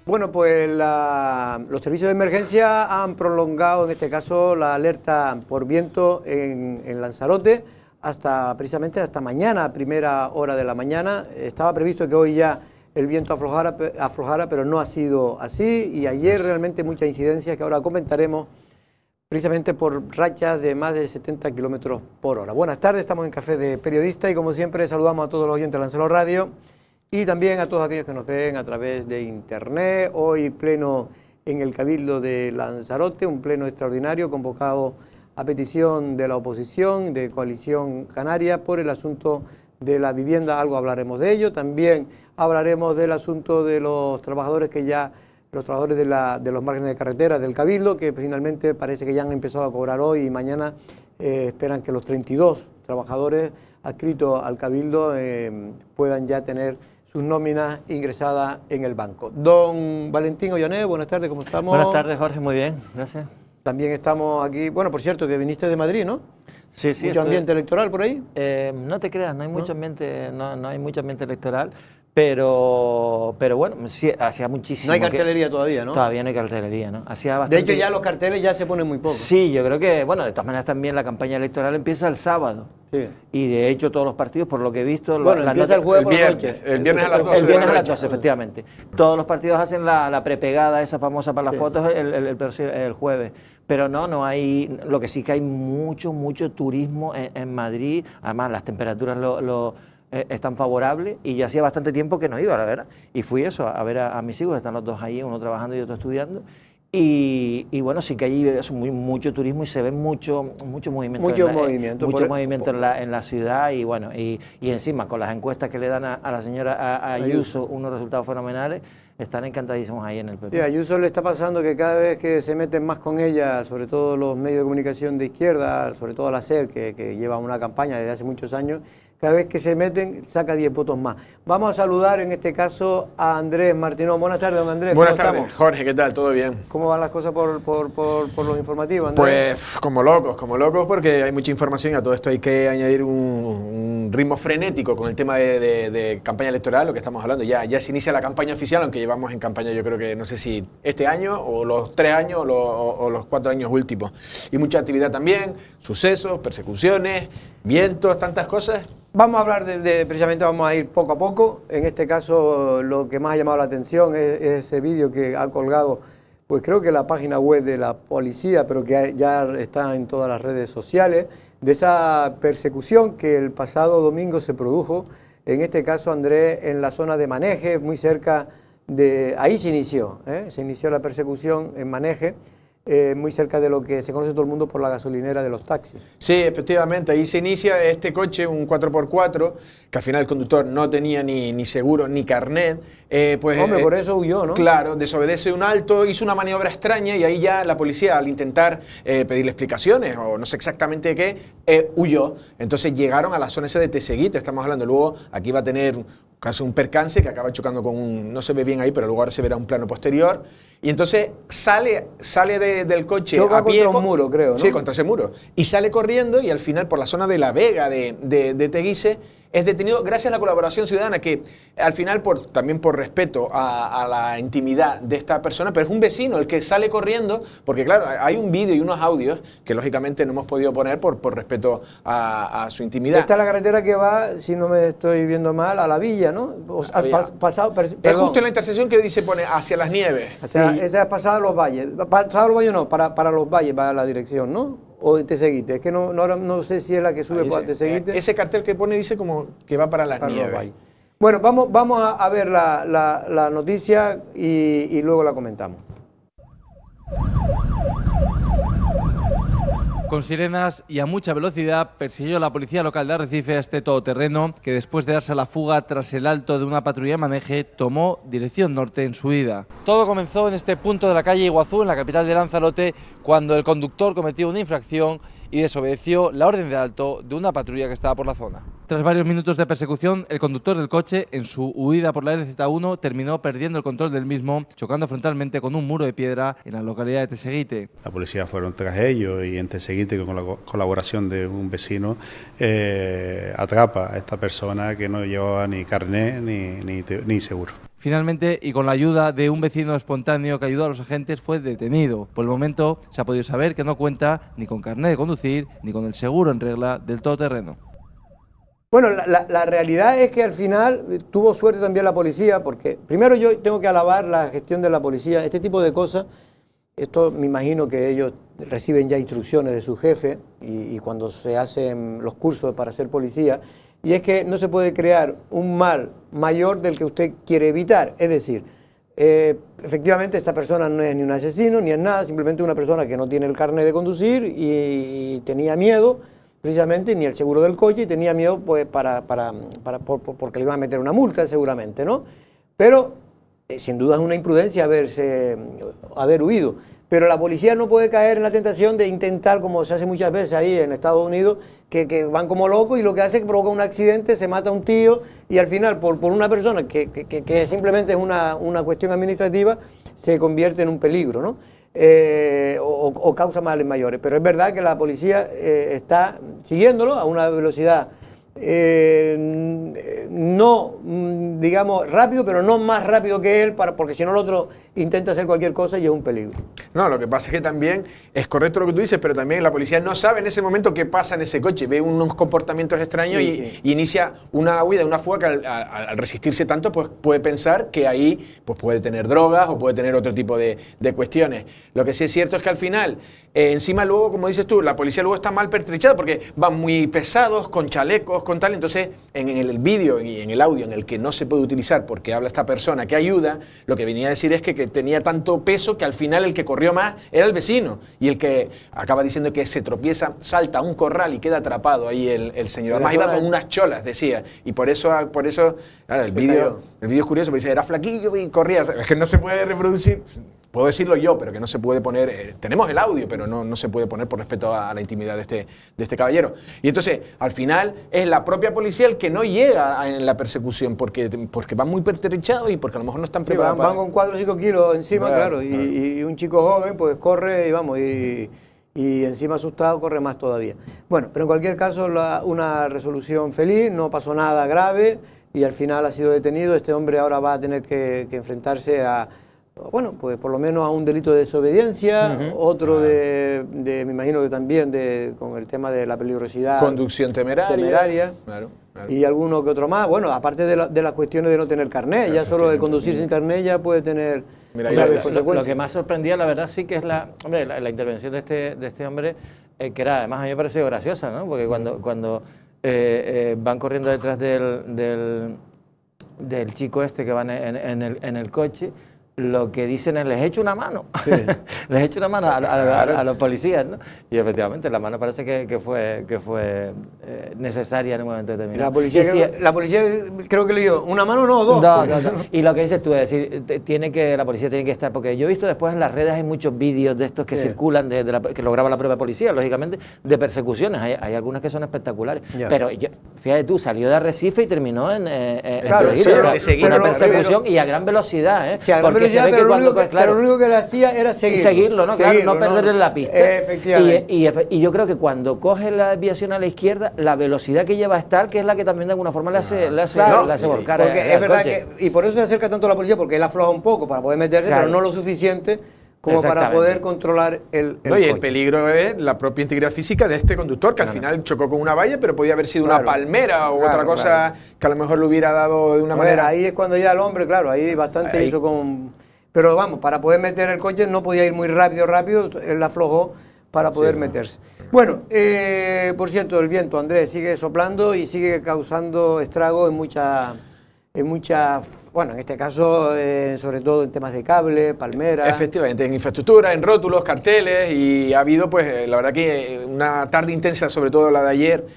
Bueno, pues los servicios de emergencia han prolongado, en este caso, la alerta por viento en Lanzarote precisamente hasta mañana, a primera hora de la mañana. Estaba previsto que hoy ya el viento aflojara, pero no ha sido así, y ayer realmente muchas incidencias que ahora comentaremos, precisamente por rachas de más de 70 kilómetros por hora. Buenas tardes, estamos en Café de Periodista y como siempre saludamos a todos los oyentes de Lanzarote Radio y también a todos aquellos que nos ven a través de internet. Hoy pleno en el Cabildo de Lanzarote, un pleno extraordinario convocado a petición de la oposición, de Coalición Canaria, por el asunto de la vivienda. Algo hablaremos de ello. También hablaremos del asunto de los trabajadores los trabajadores de los márgenes de carretera del Cabildo, que finalmente parece que ya han empezado a cobrar hoy y mañana esperan que los 32 trabajadores adscritos al Cabildo puedan ya tener sus nóminas ingresadas en el banco. Don Valentín Ollané, buenas tardes, ¿cómo estamos? Buenas tardes, Jorge, muy bien, gracias. También estamos aquí, bueno, por cierto, que viniste de Madrid, ¿no? Sí, sí. ¿Mucho ambiente electoral por ahí? No te creas, no hay mucho ambiente, no hay mucho ambiente electoral, pero bueno, sí, hacía muchísimo. No hay cartelería todavía, ¿no? Todavía no hay cartelería, ¿no? Hacía bastante. De hecho, ya los carteles ya se ponen muy pocos. Sí, yo creo que, bueno, de todas maneras también la campaña electoral empieza el sábado. Sí. Y de hecho todos los partidos, por lo que he visto... Bueno, empieza el jueves por la noche. El viernes a las 12. El viernes a las 12, efectivamente. Todos los partidos hacen la prepegada esa famosa para las fotos el jueves. Pero no hay... Lo que sí que hay mucho turismo en Madrid. Además, las temperaturas están favorables y yo hacía bastante tiempo que no iba, la verdad. Y fui a ver a mis hijos, están los dos ahí, uno trabajando y otro estudiando. Y bueno, sí que hay mucho turismo y se ve mucho movimiento. Mucho movimiento en la ciudad y bueno, y encima con las encuestas que le dan a la señora Ayuso unos resultados fenomenales, están encantadísimos ahí en el PP. Sí, a Ayuso le está pasando que cada vez que se meten más con ella, sobre todo los medios de comunicación de izquierda, sobre todo la SER, que lleva una campaña desde hace muchos años, cada vez que se meten saca 10 votos más. Vamos a saludar en este caso a Andrés Martínez. Buenas tardes, don Andrés. Buenas tardes, Jorge, ¿qué tal? ¿Todo bien? ¿Cómo van las cosas por los informativos, Andrés? Pues como locos, porque hay mucha información y a todo esto hay que añadir un ritmo frenético con el tema de campaña electoral, lo que estamos hablando. Ya se inicia la campaña oficial, aunque llevamos en campaña yo creo que no sé si este año o los 3 años o los 4 años últimos. Y mucha actividad también, sucesos, persecuciones, vientos, tantas cosas. Vamos a hablar precisamente vamos a ir poco a poco. En este caso lo que más ha llamado la atención es ese vídeo que ha colgado, pues creo que la página web de la policía, pero que ya está en todas las redes sociales, de esa persecución que el pasado domingo se produjo, en este caso, Andrés, en la zona de Maneje, muy cerca de... Ahí se inició la persecución en Maneje, muy cerca de lo que se conoce todo el mundo por la gasolinera de los taxis. Sí, efectivamente, ahí se inicia este coche, un 4x4, que al final el conductor no tenía ni seguro ni carnet. Hombre, por eso huyó, ¿no? Claro, desobedece un alto, hizo una maniobra extraña y ahí ya la policía, al intentar pedirle explicaciones o no sé exactamente qué, huyó. Entonces llegaron a la zona esa de Teseguite, estamos hablando. Luego aquí va a tener casi un percance que acaba chocando con un... No se ve bien ahí, pero luego ahora se verá un plano posterior. Y entonces sale del coche choca a pie contra un muro, creo, ¿no? Sí, contra ese muro. Y sale corriendo y al final por la zona de La Vega, de Teguise, es detenido gracias a la colaboración ciudadana, que al final también por respeto a la intimidad de esta persona, pero es un vecino el que sale corriendo, porque claro, hay un vídeo y unos audios que lógicamente no hemos podido poner por respeto a su intimidad. Esta es la carretera que va, si no me estoy viendo mal, a la villa, ¿no? Es justo en la intersección que dice pone hacia las Nieves. Esa es pasada los valles. Pasada los valles no, para los valles va la dirección, ¿no? O Teseguite. Es que no sé si es la que sube para Teseguite. Ese cartel que pone dice como que va para las Nieves. Bueno, vamos a ver la noticia y luego la comentamos. Con sirenas y a mucha velocidad persiguió la policía local de Arrecife a este todoterreno que después de darse a la fuga tras el alto de una patrulla de Maneje tomó dirección norte en su ida. Todo comenzó en este punto de la calle Iguazú, en la capital de Lanzarote, cuando el conductor cometió una infracción y desobedeció la orden de alto de una patrulla que estaba por la zona. Tras varios minutos de persecución, el conductor del coche, en su huida por la RZ1, terminó perdiendo el control del mismo, chocando frontalmente con un muro de piedra en la localidad de Teseguite. La policía fueron tras ellos y en Teseguite, con la colaboración de un vecino, atrapa a esta persona que no llevaba ni carné ni seguro. Finalmente, y con la ayuda de un vecino espontáneo que ayudó a los agentes, fue detenido. Por el momento se ha podido saber que no cuenta ni con carnet de conducir ni con el seguro en regla del todoterreno. Bueno, la realidad es que al final tuvo suerte también la policía, porque primero yo tengo que alabar la gestión de la policía. Este tipo de cosas, esto me imagino que ellos reciben ya instrucciones de su jefe y cuando se hacen los cursos para ser policía, y es que no se puede crear un mal mayor del que usted quiere evitar. Es decir, efectivamente esta persona no es ni un asesino ni es nada, simplemente una persona que no tiene el carnet de conducir y tenía miedo, precisamente, ni el seguro del coche, y tenía miedo pues porque le iban a meter una multa seguramente, ¿no? Pero sin duda es una imprudencia haber huido. Pero la policía no puede caer en la tentación de intentar, como se hace muchas veces ahí en Estados Unidos, que van como locos y lo que hace es que provoca un accidente, se mata a un tío y al final por una persona que simplemente es una cuestión administrativa, se convierte en un peligro, ¿no? O causa males mayores. Pero es verdad que la policía está siguiéndolo a una velocidad no, digamos, rápido, pero no más rápido que él, porque si no el otro intenta hacer cualquier cosa y es un peligro. No, lo que pasa es que también es correcto lo que tú dices, pero también la policía no sabe en ese momento qué pasa en ese coche, ve unos comportamientos extraños y inicia una huida, una fuga que al resistirse tanto pues puede pensar que ahí pues puede tener drogas o puede tener otro tipo de cuestiones. Lo que sí es cierto es que al final, encima luego, como dices tú, la policía luego está mal pertrechada porque van muy pesados, con chalecos, con tal, entonces en el vídeo y en el audio en el que no se puede utilizar porque habla esta persona que ayuda, lo que venía a decir es que tenía tanto peso que al final el que corrió más era el vecino y el que acaba diciendo que se tropieza, salta a un corral y queda atrapado ahí el señor. Además iba con unas cholas, decía, y por eso claro, el vídeo es curioso, porque dice, era flaquillo y corría, es que no se puede reproducir. Puedo decirlo yo, pero que no se puede poner, tenemos el audio, pero no se puede poner por respeto a la intimidad de este caballero. Y entonces, al final, es la propia policía el que no llega en la persecución, porque van muy pertrechados y porque a lo mejor no están preparados. Van con 4 o 5 kilos encima, claro, y un chico joven pues corre y encima asustado corre más todavía. Bueno, pero en cualquier caso, una resolución feliz, no pasó nada grave y al final ha sido detenido. Este hombre ahora va a tener que enfrentarse a, bueno, pues por lo menos a un delito de desobediencia, otro me imagino que también con el tema de la peligrosidad. Conducción temeraria. Claro. Y alguno que otro más. Bueno, aparte de las cuestiones de no tener carnet, ya solo de conducir sin carnet ya puede tener graves consecuencias. Lo que más sorprendía, la verdad, sí que es la intervención de este hombre, que era, además a mí me pareció graciosa, ¿no? Porque cuando van corriendo detrás del chico este que van en el coche, lo que dicen es, les echo una mano, sí. Les echo una mano a los policías, ¿no? Y efectivamente la mano parece que fue necesaria en un momento determinado. La policía creo que le dio una mano, no, dos. No. Y lo que dices tú es decir, la policía tiene que estar, porque yo he visto después en las redes hay muchos vídeos de estos que circulan, que lo graba la propia policía, lógicamente, de persecuciones, hay algunas que son espectaculares, pero fíjate tú, salió de Arrecife y terminó en una persecución y a gran velocidad, ¿eh? Pero lo único que le hacía era seguirlo, ¿no? Claro, no perderle la pista. Efectivamente. Y yo creo que cuando coge la desviación a la izquierda, la velocidad que lleva es tal que es la que también de alguna forma le hace volcar. Porque es verdad y por eso se acerca tanto a la policía, porque él afloja un poco para poder meterse, pero no lo suficiente como para poder controlar el coche. Y el peligro es la propia integridad física de este conductor, que al final chocó con una valla, pero podía haber sido una palmera o otra cosa que a lo mejor lo hubiera dado de una manera. Ahí es cuando ya el hombre, claro, ahí bastante hizo con... Pero vamos, para poder meter el coche no podía ir muy rápido, él aflojó para poder meterse. Bueno, por cierto, el viento, Andrés, sigue soplando y sigue causando estragos bueno, en este caso, sobre todo en temas de cable, palmeras. Efectivamente, en infraestructura, en rótulos, carteles, y ha habido, pues, la verdad que una tarde intensa, sobre todo la de ayer,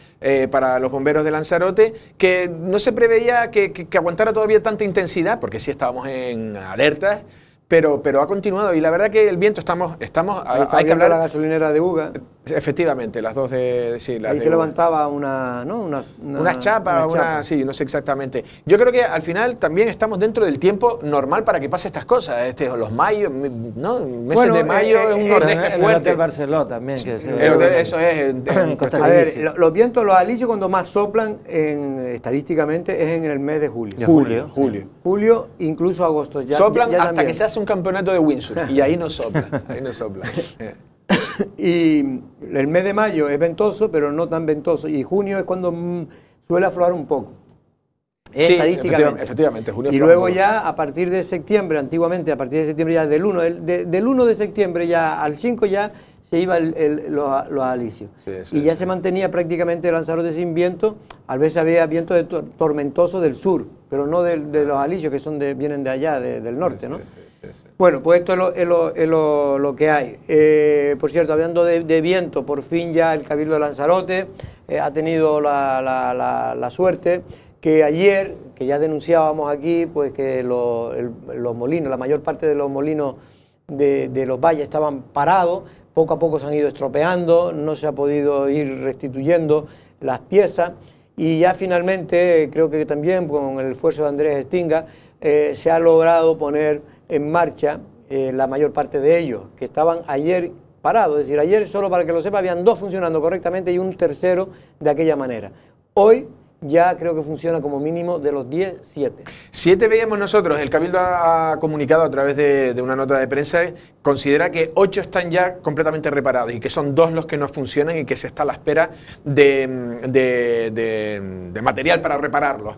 para los bomberos de Lanzarote, que no se preveía que aguantara todavía tanta intensidad, porque sí estábamos en alertas, pero ha continuado, y la verdad que el viento hay que hablar de la gasolinera de Uga. Efectivamente, las dos de... Sí, las Ahí de, se levantaba una, ¿no? unas chapas, sí, no sé exactamente. Yo creo que al final también estamos dentro del tiempo normal para que pase estas cosas. Los mayos, ¿no? Meses de mayo es un nordeste fuerte. El Hotel Barceló también. Que eso es. A ver, los vientos, los alisios cuando más soplan estadísticamente es en el mes de julio. Julio, incluso agosto. Soplan hasta también. Que se hace un campeonato de windsurf y ahí no soplan. Y el mes de mayo es ventoso, pero no tan ventoso. Y junio es cuando suele aflorar un poco. Sí, estadísticamente. Efectivamente, junio. Y luego ya a partir de septiembre, antiguamente a partir de septiembre ya del 1 de septiembre ya al 5 ya se iba los alisios. Y ya se mantenía prácticamente Lanzarote sin viento. A veces había viento tormentoso del sur, pero no de los alisios que vienen de allá, del norte, ¿no? Sí. Bueno, pues esto es lo que hay. Por cierto, hablando de viento, por fin ya el Cabildo de Lanzarote ha tenido la suerte que ayer, que ya denunciábamos aquí, pues que los molinos, la mayor parte de los molinos de los valles estaban parados, poco a poco se han ido estropeando, no se ha podido ir restituyendo las piezas y ya finalmente, creo que también con el esfuerzo de Andrés Estinga, se ha logrado poner en marcha la mayor parte de ellos, que estaban ayer parados, es decir, ayer solo para que lo sepa habían 2 funcionando correctamente y un tercero de aquella manera. Hoy ya creo que funciona como mínimo de los 10, 7. 7 veíamos nosotros, el Cabildo ha comunicado a través de una nota de prensa, considera que 8 están ya completamente reparados y que son 2 los que no funcionan y que se está a la espera de material para repararlos.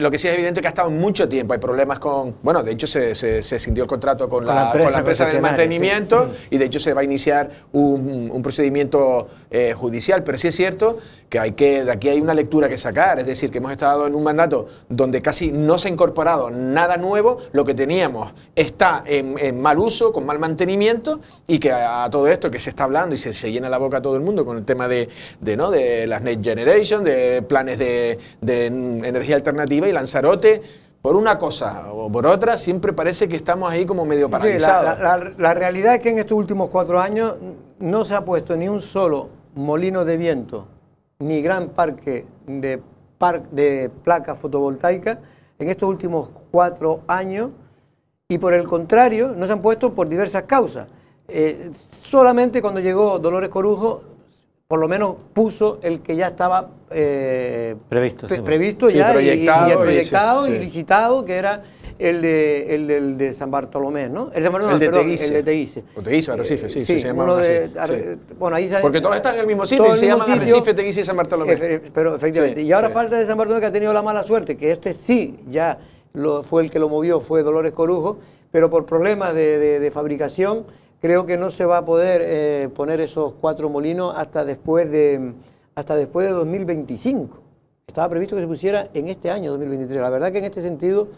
Lo que sí es evidente que ha estado mucho tiempo, hay problemas con... Bueno, de hecho se escindió el contrato con la empresa del mantenimiento, sí. Y de hecho se va a iniciar un procedimiento judicial, pero sí es cierto que de aquí hay una lectura que sacar, es decir, que hemos estado en un mandato donde casi no se ha incorporado nada nuevo, lo que teníamos está en mal uso, con mal mantenimiento, y que a todo esto que se está hablando y se llena la boca a todo el mundo con el tema de las Next Generation, de planes de energía alternativa, y Lanzarote, por una cosa o por otra, siempre parece que estamos ahí como medio paralizados. Sí, la realidad es que en estos últimos 4 años no se ha puesto ni un solo molino de viento ni gran parque de placas fotovoltaicas en estos últimos 4 años, y por el contrario no se han puesto por diversas causas. Solamente cuando llegó Dolores Corujo, por lo menos puso el que ya estaba previsto ya, proyectado y licitado, que era el de San Bartolomé, ¿no? El de Teguise. O Teguise, Arrecife, sí, se llama así. Bueno, ahí porque todos están en el mismo sitio y se llaman Arrecife, Teguise y San Bartolomé. Pero efectivamente. Sí, y ahora falta de San Bartolomé, que ha tenido la mala suerte, que sí ya fue el que lo movió, fue Dolores Corujo, pero por problemas de fabricación creo que no se va a poder poner esos 4 molinos hasta después de 2025. Estaba previsto que se pusiera en este año 2023. La verdad que en este sentido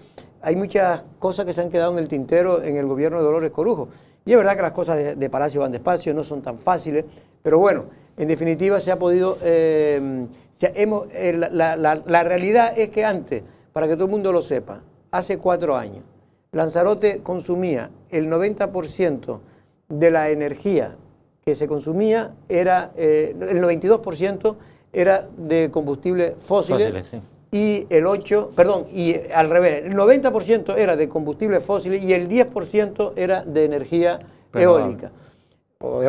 hay muchas cosas que se han quedado en el tintero en el gobierno de Dolores Corujo. Y es verdad que las cosas de Palacio van despacio, no son tan fáciles, pero bueno, en definitiva se ha podido... la realidad es que antes, para que todo el mundo lo sepa, hace 4 años, Lanzarote consumía el 90% de la energía que se consumía, el 92% era de combustibles fósiles, sí. Y al revés, el 90% era de combustibles fósiles y el 10% era de energía eólica, o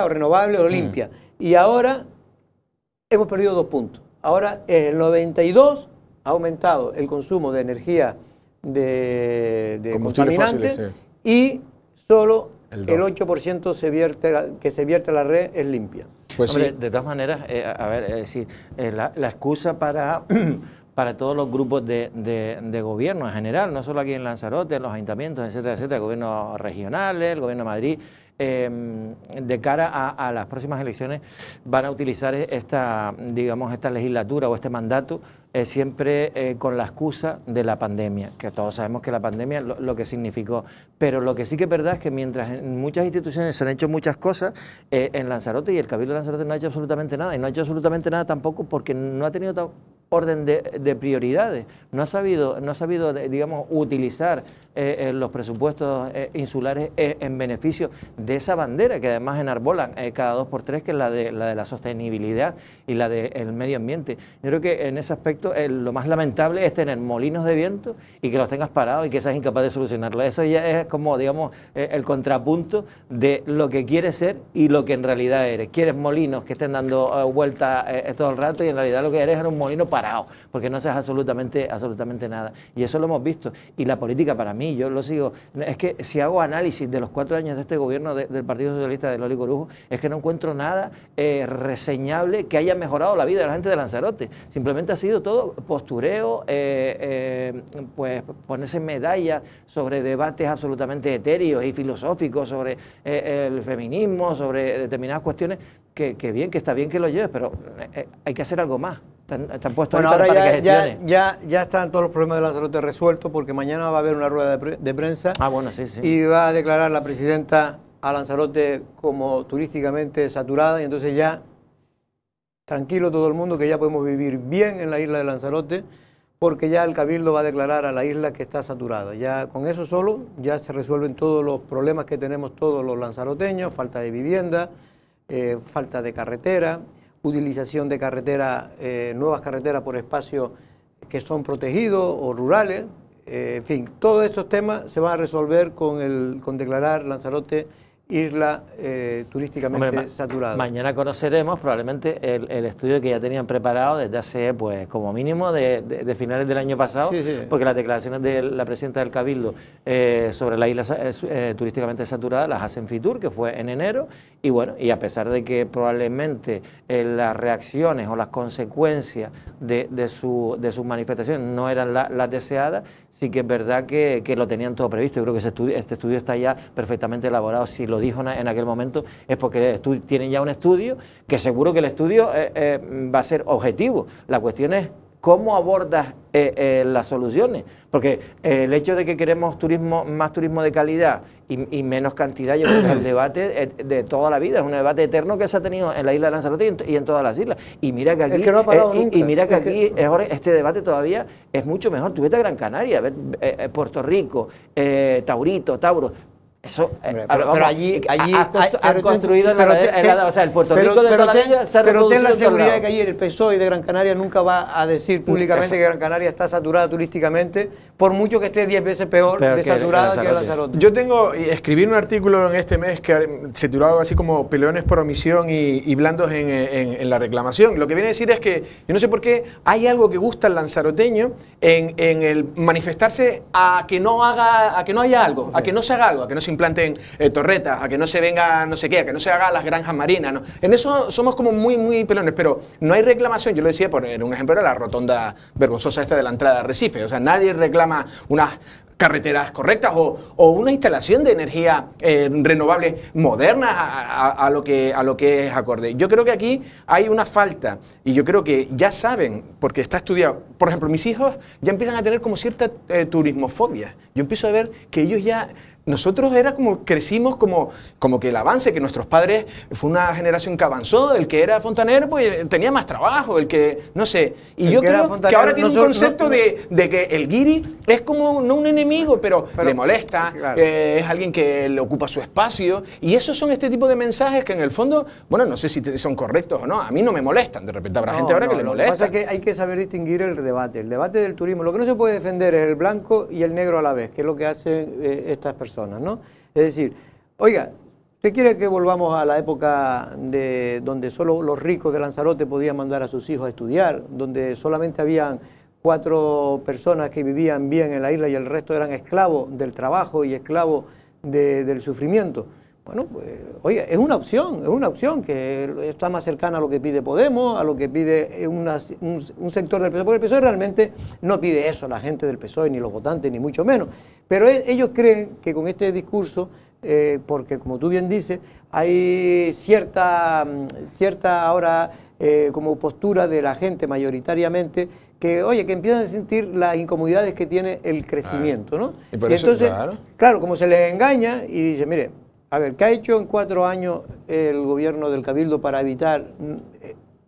renovable o limpia. Y ahora hemos perdido 2 puntos. Ahora el 92% ha aumentado el consumo de energía de contaminantes, sí. Y solo el 8% que se vierte a la red es limpia. Pues hombre, sí. De todas maneras, la excusa para todos los grupos de gobierno en general, no solo aquí en Lanzarote, en los ayuntamientos, etcétera, gobiernos regionales, el gobierno de Madrid, de cara a las próximas elecciones van a utilizar esta legislatura o este mandato siempre con la excusa de la pandemia, que todos sabemos que la pandemia lo que significó, pero lo que sí que es verdad es que mientras en muchas instituciones se han hecho muchas cosas, en Lanzarote y el Cabildo de Lanzarote no ha hecho absolutamente nada, y no ha hecho absolutamente nada tampoco porque no ha tenido orden de prioridades, no ha sabido, digamos, utilizar los presupuestos insulares en beneficio de esa bandera que además enarbolan cada 2 por 3, que es la de la sostenibilidad y la del medio ambiente. Yo creo que en ese aspecto lo más lamentable es tener molinos de viento y que los tengas parados y que seas incapaz de solucionarlo. Eso ya es como, digamos, el contrapunto de lo que quieres ser y lo que en realidad eres. Quieres molinos que estén dando vueltas todo el rato y en realidad lo que eres es un molino parado, porque no haces absolutamente nada. Y eso lo hemos visto. Y la política, para mí, yo lo sigo, es que si hago análisis de los 4 años de este gobierno del Partido Socialista de Loli Corujo, es que no encuentro nada reseñable que haya mejorado la vida de la gente de Lanzarote. Simplemente ha sido todo postureo, pues ponerse medallas sobre debates absolutamente etéreos y filosóficos sobre el feminismo, sobre determinadas cuestiones, que está bien que lo lleves, pero hay que hacer algo más. Están puestos bueno, ahora ahora para que gestionen. ya están todos los problemas de Lanzarote resueltos, porque mañana va a haber una rueda de prensa. Bueno, sí. Y va a declarar la presidenta a Lanzarote como turísticamente saturada, y entonces ya tranquilo todo el mundo, que ya podemos vivir bien en la isla de Lanzarote, porque ya el Cabildo va a declarar a la isla que está saturada. Ya con eso solo ya se resuelven todos los problemas que tenemos todos los lanzaroteños: falta de vivienda, falta de carretera, utilización de carretera, nuevas carreteras por espacios que son protegidos o rurales. En fin, todos estos temas se van a resolver con declarar Lanzarote isla turísticamente saturada. Mañana conoceremos probablemente el estudio que ya tenían preparado desde hace, pues, como mínimo de finales del año pasado, porque las declaraciones de la presidenta del Cabildo sobre la isla turísticamente saturada las hace en Fitur, que fue en enero, y bueno, y a pesar de que probablemente las reacciones o las consecuencias de sus manifestaciones no eran las deseadas, sí que es verdad que lo tenían todo previsto. Yo creo que este estudio está ya perfectamente elaborado. Si lo dijo en aquel momento es porque tienen ya un estudio, que seguro que el estudio va a ser objetivo. La cuestión es cómo abordas las soluciones, porque el hecho de que queremos más turismo de calidad y menos cantidad, yo creo que es el debate de toda la vida, es un debate eterno que se ha tenido en la isla de Lanzarote y en todas las islas. Y mira que aquí, es que no ha parado nunca. Y mira que aquí este debate todavía es mucho mejor. Tú vete a Gran Canaria, Puerto Rico, Taurito, Tauro. Eso, pero allí han construido o sea, el Puerto Rico de toda la vida se ha reproducido. Pero ten la seguridad de que allí el PSOE de Gran Canaria nunca va a decir públicamente que Gran Canaria está saturada turísticamente, por mucho que esté 10 veces peor de saturada que Lanzarote. Yo escribí un artículo en este mes que se titulaba algo así como peleones por omisión y blandos en la reclamación. Lo que viene a decir es que yo no sé por qué hay algo que gusta al lanzaroteño en el manifestarse a que no haya algo, a que no se haga algo, a que no se implanten torretas, a que no se venga no sé qué, a que no se haga las granjas marinas, ¿no? En eso somos como muy pelones, pero no hay reclamación. Yo lo decía, por un ejemplo, era la rotonda vergonzosa esta de la entrada de Arrecife. O sea, nadie reclama unas carreteras correctas o una instalación de energía renovable moderna a lo que es acorde. Yo creo que aquí hay una falta, y yo creo que ya saben, porque está estudiado. Por ejemplo, mis hijos ya empiezan a tener como cierta turismofobia. Yo empiezo a ver que ellos ya... Nosotros crecimos como que el avance, que nuestros padres fue una generación que avanzó, el que era fontanero pues tenía más trabajo, el que, no sé, y yo creo que ahora tiene un concepto de que el guiri es como no un enemigo, pero le molesta, claro. Es alguien que le ocupa su espacio, y esos son este tipo de mensajes que en el fondo, bueno, no sé si son correctos o no, a mí no me molestan, de repente habrá gente ahora que le molesta. Lo que pasa es que hay que saber distinguir el debate del turismo. Lo que no se puede defender es el blanco y el negro a la vez, que es lo que hacen estas personas, ¿no? Es decir, oiga, ¿usted quiere que volvamos a la época donde solo los ricos de Lanzarote podían mandar a sus hijos a estudiar, donde solamente habían 4 personas que vivían bien en la isla y el resto eran esclavos del trabajo y esclavos del sufrimiento? Bueno, pues, oiga, es una opción que está más cercana a lo que pide Podemos, a lo que pide un sector del PSOE, porque el PSOE realmente no pide eso, la gente del PSOE, ni los votantes, ni mucho menos. Pero ellos creen que con este discurso, porque como tú bien dices, hay cierta ahora como postura de la gente mayoritariamente, que, oye, que empiezan a sentir las incomodidades que tiene el crecimiento, ¿no? Y por eso, entonces, claro, como se les engaña y dice, mire, a ver, ¿qué ha hecho en 4 años el gobierno del Cabildo para evitar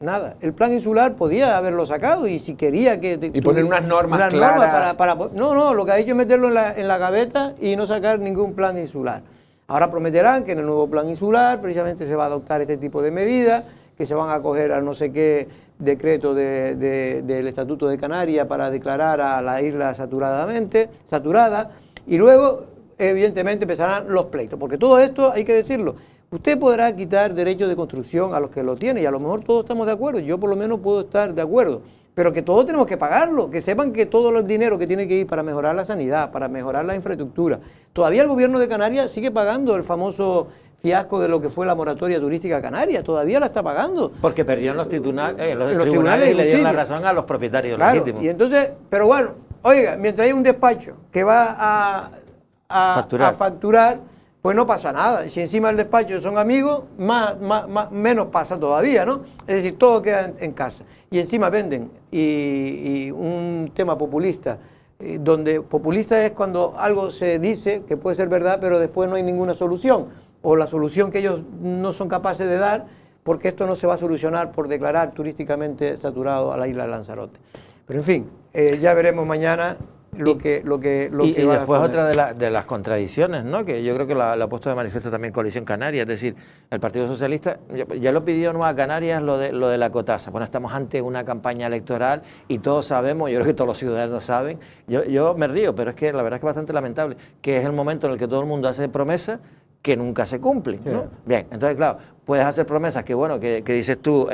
Nada. El plan insular podía haberlo sacado y si quería que... Y poner unas normas claras. No, lo que ha hecho es meterlo en la gaveta y no sacar ningún plan insular. Ahora prometerán que en el nuevo plan insular precisamente se va a adoptar este tipo de medidas, que se van a acoger a no sé qué decreto del Estatuto de Canarias para declarar a la isla saturada, y luego evidentemente empezarán los pleitos, porque todo esto hay que decirlo. Usted podrá quitar derechos de construcción a los que lo tienen y a lo mejor todos estamos de acuerdo, yo por lo menos puedo estar de acuerdo, pero que todos tenemos que pagarlo, que sepan que todo el dinero que tiene que ir para mejorar la sanidad, para mejorar la infraestructura. Todavía el gobierno de Canarias sigue pagando el famoso fiasco de lo que fue la moratoria turística canaria, todavía la está pagando. Porque perdieron los tribunales y le dieron la razón a los propietarios legítimos. Y entonces, pero bueno, oiga, mientras hay un despacho que va a facturar, pues no pasa nada. Si encima el despacho son amigos, menos pasa todavía, ¿no? Es decir, todo queda en casa. Y encima venden. Y un tema populista, donde populista es cuando algo se dice que puede ser verdad, pero después no hay ninguna solución. O la solución que ellos no son capaces de dar, porque esto no se va a solucionar por declarar turísticamente saturado a la isla de Lanzarote. Pero en fin, ya veremos mañana lo que y después otra de las contradicciones, ¿no? Que yo creo que la ha puesto de manifiesto también Coalición Canaria, es decir, el Partido Socialista ya lo pidió Nueva Canarias lo de la cotasa. Bueno, estamos ante una campaña electoral y todos sabemos, yo creo que todos los ciudadanos saben, yo me río, pero es que la verdad es que es bastante lamentable, que es el momento en el que todo el mundo hace promesas que nunca se cumplen, ¿no? Sí. Bien, entonces claro, puedes hacer promesas que bueno, que dices tú,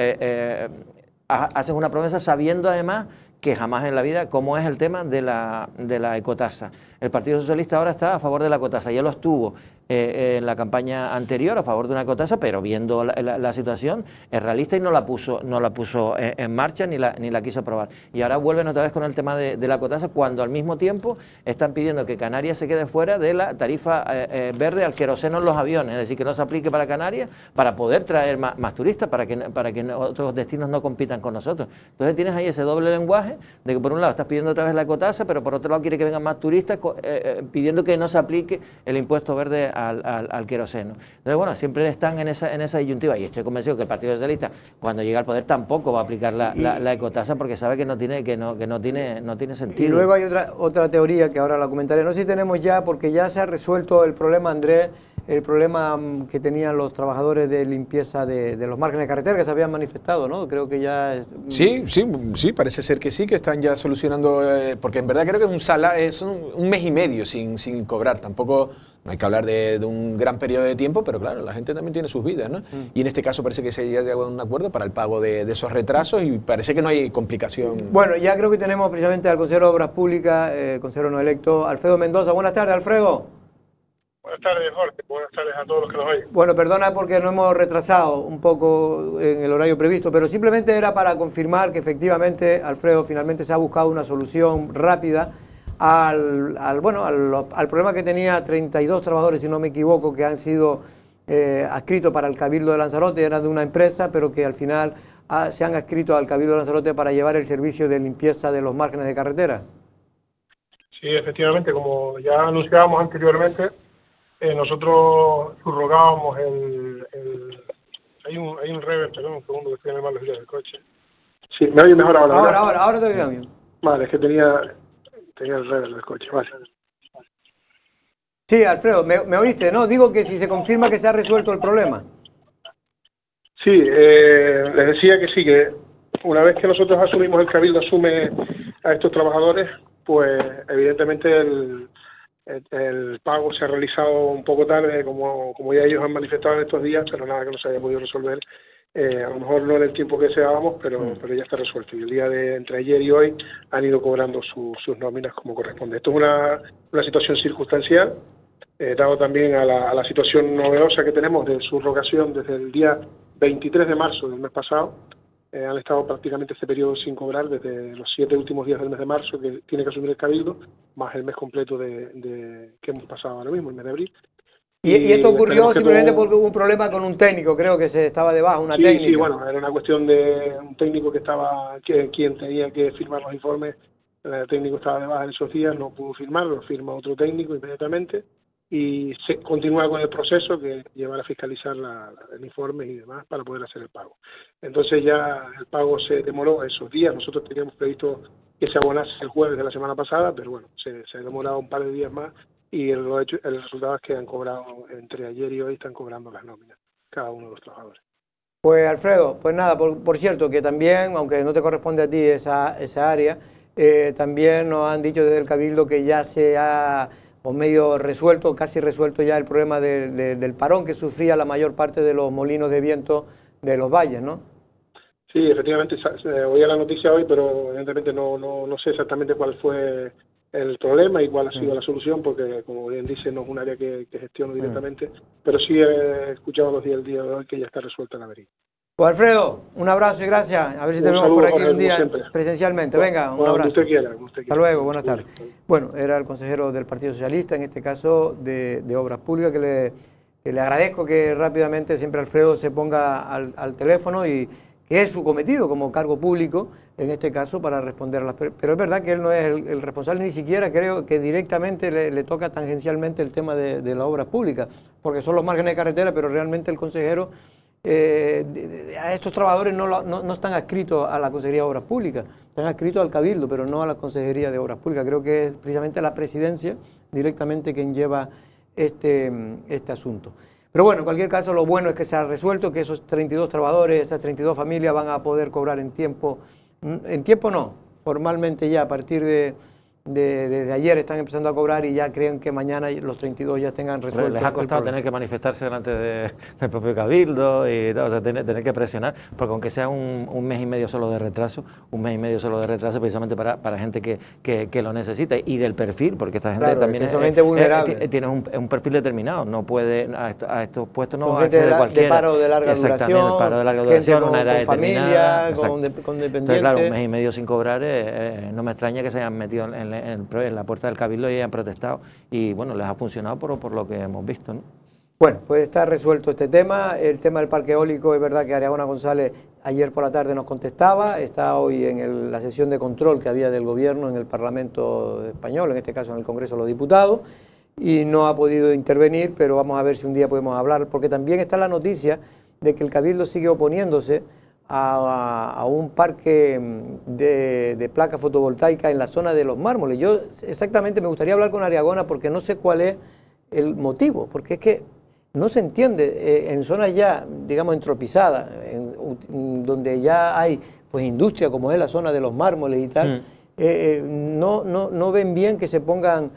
haces una promesa sabiendo además que jamás en la vida, como es el tema de la ecotasa. El Partido Socialista ahora está a favor de la ecotasa, ya lo estuvo en la campaña anterior a favor de una ecotasa, pero viendo la situación es realista y no la puso en marcha ni la quiso aprobar. Y ahora vuelven otra vez con el tema de la ecotasa, cuando al mismo tiempo están pidiendo que Canarias se quede fuera de la tarifa verde al queroseno en los aviones, es decir, que no se aplique para Canarias para poder traer más turistas, para que otros destinos no compitan con nosotros. Entonces tienes ahí ese doble lenguaje de que por un lado estás pidiendo otra vez la ecotasa, pero por otro lado quiere que vengan más turistas pidiendo que no se aplique el impuesto verde al queroseno. Entonces, bueno, siempre están en esa disyuntiva y estoy convencido que el Partido Socialista, cuando llegue al poder, tampoco va a aplicar la ecotasa porque sabe que no tiene sentido. Y luego hay otra teoría que ahora la comentaré. No sé si tenemos ya, porque ya se ha resuelto el problema, Andrés, el problema que tenían los trabajadores de limpieza de los márgenes de carretera que se habían manifestado, ¿no? Creo que ya... Sí, parece ser que sí, que están ya solucionando, porque en verdad creo que es un mes y medio sin cobrar, tampoco no hay que hablar de un gran periodo de tiempo, pero claro, la gente también tiene sus vidas, ¿no? Y en este caso parece que se ha llegado a un acuerdo para el pago de esos retrasos y parece que no hay complicación. Bueno, ya creo que tenemos precisamente al consejero de Obras Públicas, consejero no electo, Alfredo Mendoza. Buenas tardes, Alfredo. Buenas tardes, Jorge. Buenas tardes a todos los que nos oyen. Bueno, perdona porque nos hemos retrasado un poco en el horario previsto, pero simplemente era para confirmar que efectivamente, Alfredo, finalmente se ha buscado una solución rápida al problema que tenía 32 trabajadores, si no me equivoco, que han sido adscritos para el Cabildo de Lanzarote, eran de una empresa, pero que al final se han adscrito al Cabildo de Lanzarote para llevar el servicio de limpieza de los márgenes de carretera. Sí, efectivamente, como ya anunciábamos anteriormente, nosotros subrogábamos hay un reverb, perdón, un segundo que estoy en el mal del coche. Sí, ¿me oye mejor ahora? Ahora te oigo bien. Vale, es que tenía el reverb del coche, vale. Sí, Alfredo, ¿me oíste? No, digo que si se confirma que se ha resuelto el problema. Sí, les decía que sí, que una vez que nosotros asumimos, el Cabildo asume a estos trabajadores, pues evidentemente el pago se ha realizado un poco tarde, como ya ellos han manifestado en estos días, pero nada que no se haya podido resolver. A lo mejor no en el tiempo que deseábamos, pero ya está resuelto. Y el día entre ayer y hoy han ido cobrando sus nóminas como corresponde. Esto es una situación circunstancial, dado también a la situación novedosa que tenemos de subrogación desde el día 23 de marzo del mes pasado. Han estado prácticamente este periodo sin cobrar desde los 7 últimos días del mes de marzo, que tiene que asumir el Cabildo, más el mes completo que hemos pasado ahora mismo, el mes de abril. ¿Y esto ocurrió simplemente porque hubo un problema con un técnico? Creo que se estaba de baja, técnica. Sí, bueno, era una cuestión de un técnico quien tenía que firmar los informes. El técnico estaba de baja en esos días, no pudo firmarlo, lo firma otro técnico inmediatamente. y se continúa con el proceso que llevar a fiscalizar el informe y demás para poder hacer el pago. Entonces ya el pago se demoró esos días. Nosotros teníamos previsto que se abonase el jueves de la semana pasada, pero bueno, se ha demorado un par de días más y el resultado es que han cobrado entre ayer y hoy, están cobrando las nóminas cada uno de los trabajadores. Pues Alfredo, pues nada, por cierto, que también, aunque no te corresponde a ti esa área, también nos han dicho desde el Cabildo que ya se ha o medio resuelto, casi resuelto ya el problema del parón que sufría la mayor parte de los molinos de viento de los valles, ¿no? Sí, efectivamente, oía la noticia hoy, pero evidentemente no sé exactamente cuál fue el problema y cuál ha sido la solución, porque como bien dice, no es un área que gestiono directamente, pero sí he escuchado el día de hoy que ya está resuelta la avería. Pues Alfredo, un abrazo y gracias. A ver si te vemos por aquí un día presencialmente. Venga, un abrazo. Usted quiera. Hasta luego, buenas tardes. Bueno, era el consejero del Partido Socialista, en este caso de Obras Públicas, que le agradezco que rápidamente siempre Alfredo se ponga al teléfono y que es su cometido como cargo público, en este caso, para responder a las... Pero es verdad que él no es el responsable, ni siquiera creo que directamente le toca tangencialmente el tema de las obras públicas, porque son los márgenes de carretera, pero realmente el consejero... a estos trabajadores no están adscritos a la Consejería de Obras Públicas, están adscritos al Cabildo, pero no a la Consejería de Obras Públicas. Creo que es precisamente la presidencia directamente quien lleva este asunto. Pero bueno, en cualquier caso, lo bueno es que se ha resuelto, que esos 32 trabajadores, esas 32 familias van a poder cobrar en tiempo no, formalmente ya a partir desde ayer están empezando a cobrar y ya creen que mañana los 32 ya tengan resuelto. Les ha costado tener que manifestarse delante del propio Cabildo y todo, o sea, tener que presionar, porque aunque sea un mes y medio solo de retraso, precisamente para gente que lo necesita y del perfil, porque esta gente claro, también es gente vulnerable. Tiene un perfil determinado, no puede a estos puestos no accede cualquiera. De paro de larga duración, paro de larga duración, una edad determinada, familia, con dependientes. Entonces, claro, un mes y medio sin cobrar, no me extraña que se hayan metido en la puerta del Cabildo y hayan protestado, y bueno, les ha funcionado por lo que hemos visto, ¿no? Bueno, pues está resuelto este tema. El tema del parque eólico, es verdad que Ariagona González ayer por la tarde nos contestaba, está hoy en la sesión de control que había del gobierno en el Parlamento español, en este caso en el Congreso de los Diputados, y no ha podido intervenir, pero vamos a ver si un día podemos hablar, porque también está la noticia de que el Cabildo sigue oponiéndose a un parque de placas fotovoltaicas en la zona de los Mármoles. Yo exactamente me gustaría hablar con Ariagona porque no sé cuál es el motivo, porque es que no se entiende en zonas ya, digamos, entropizadas, donde ya hay pues industria como es la zona de los Mármoles y tal, no ven bien que se pongan